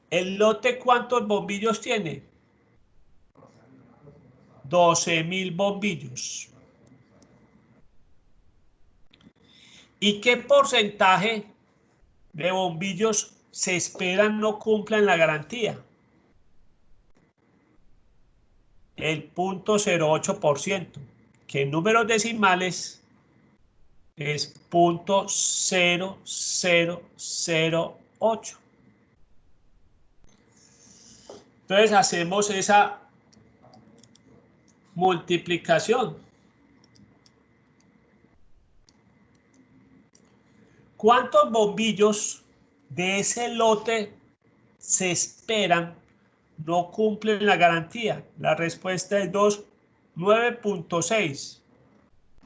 ¿El lote cuántos bombillos tiene? 12.000 bombillos. ¿Y qué porcentaje de bombillos se esperan no cumplan la garantía? El 0.08%, que en números decimales es 0.0008. Entonces hacemos esa multiplicación. ¿Cuántos bombillos de ese lote se esperan no cumplen la garantía? La respuesta es 9.6.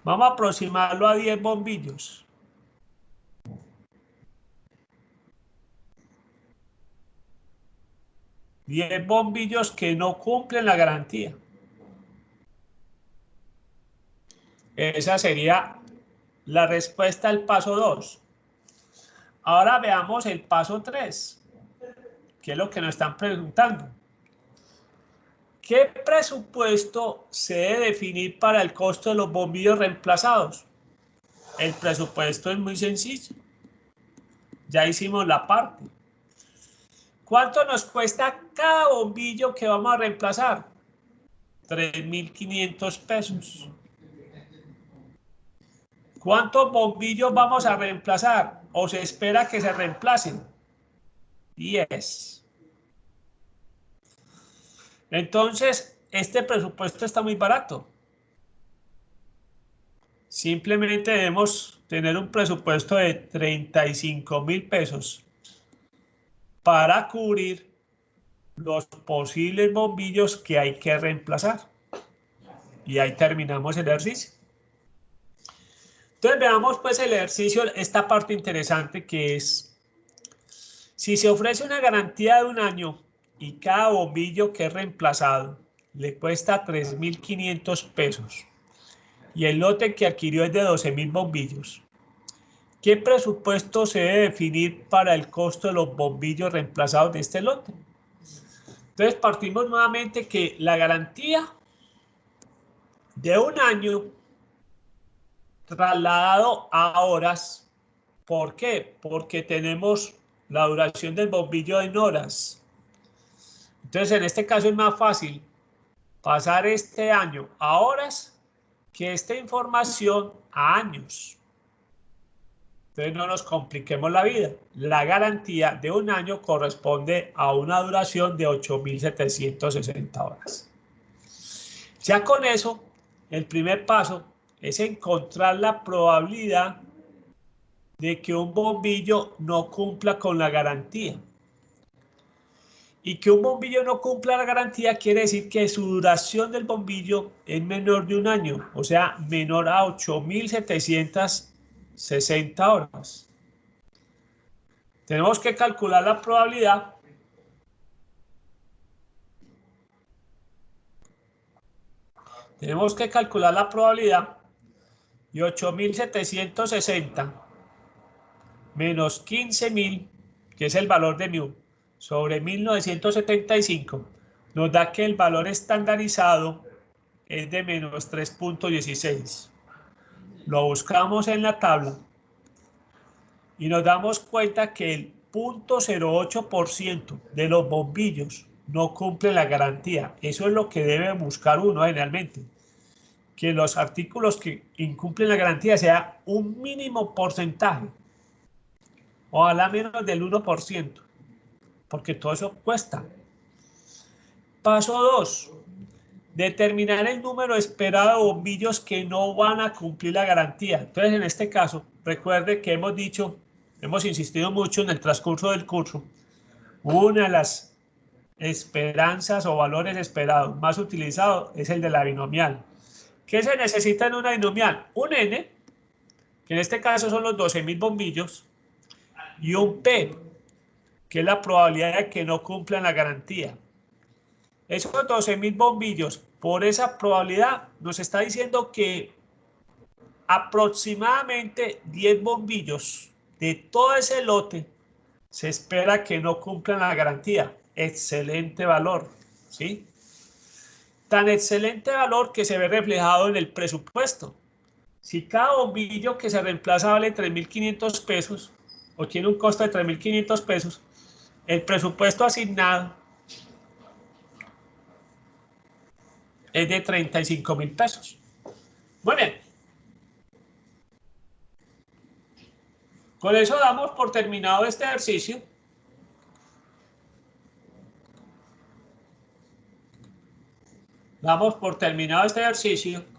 Vamos a aproximarlo a 10 bombillos. $10 bombillos que no cumplen la garantía. Esa sería la respuesta al paso 2. Ahora veamos el paso 3, que es lo que nos están preguntando. ¿Qué presupuesto se debe definir para el costo de los bombillos reemplazados? El presupuesto es muy sencillo. Ya hicimos la parte. ¿Cuánto nos cuesta cada bombillo que vamos a reemplazar? 3.500 pesos. ¿Cuántos bombillos vamos a reemplazar? ¿O se espera que se reemplacen? 10. Entonces, este presupuesto está muy barato. Simplemente debemos tener un presupuesto de 35.000 pesos para cubrir los posibles bombillos que hay que reemplazar. Y ahí terminamos el ejercicio. Entonces veamos pues el ejercicio, esta parte interesante que es, si se ofrece una garantía de 1 año y cada bombillo que es reemplazado le cuesta 3.500 pesos y el lote que adquirió es de 12.000 bombillos, ¿qué presupuesto se debe definir para el costo de los bombillos reemplazados de este lote? Entonces partimos nuevamente que la garantía de 1 año trasladado a horas. ¿Por qué? Porque tenemos la duración del bombillo en horas. Entonces en este caso es más fácil pasar este año a horas que esta información a años. Entonces no nos compliquemos la vida. La garantía de 1 año corresponde a una duración de 8.760 horas. Ya con eso, el primer paso es encontrar la probabilidad de que un bombillo no cumpla con la garantía. Y que un bombillo no cumpla la garantía quiere decir que su duración del bombillo es menor de 1 año, o sea, menor a 8.760 horas. Tenemos que calcular la probabilidad. Tenemos que calcular la probabilidad y 8.760 menos 15.000, que es el valor de mu, sobre 1975, nos da que el valor estandarizado es de menos 3.16. Lo buscamos en la tabla y nos damos cuenta que el 0.08% de los bombillos no cumplen la garantía. Eso es lo que debe buscar uno generalmente. Que los artículos que incumplen la garantía sea un mínimo porcentaje. Ojalá menos del 1%. Porque todo eso cuesta. Paso 2. Determinar el número esperado de bombillos que no van a cumplir la garantía. Entonces, en este caso, recuerde que hemos insistido mucho en el transcurso del curso. Una de las esperanzas o valores esperados más utilizados es el de la binomial, ¿Qué se necesita en una binomial? Un n, que en este caso son los 12.000 bombillos, y un p, que es la probabilidad de que no cumplan la garantía. Esos 12.000 bombillos, por esa probabilidad, nos está diciendo que aproximadamente 10 bombillos de todo ese lote se espera que no cumplan la garantía. Excelente valor, ¿sí? Tan excelente valor que se ve reflejado en el presupuesto. Si cada bombillo que se reemplaza vale 3.500 pesos o tiene un costo de 3.500 pesos, el presupuesto asignado es de 35.000 pesos. Muy bien. Con eso damos por terminado este ejercicio. Damos por terminado este ejercicio.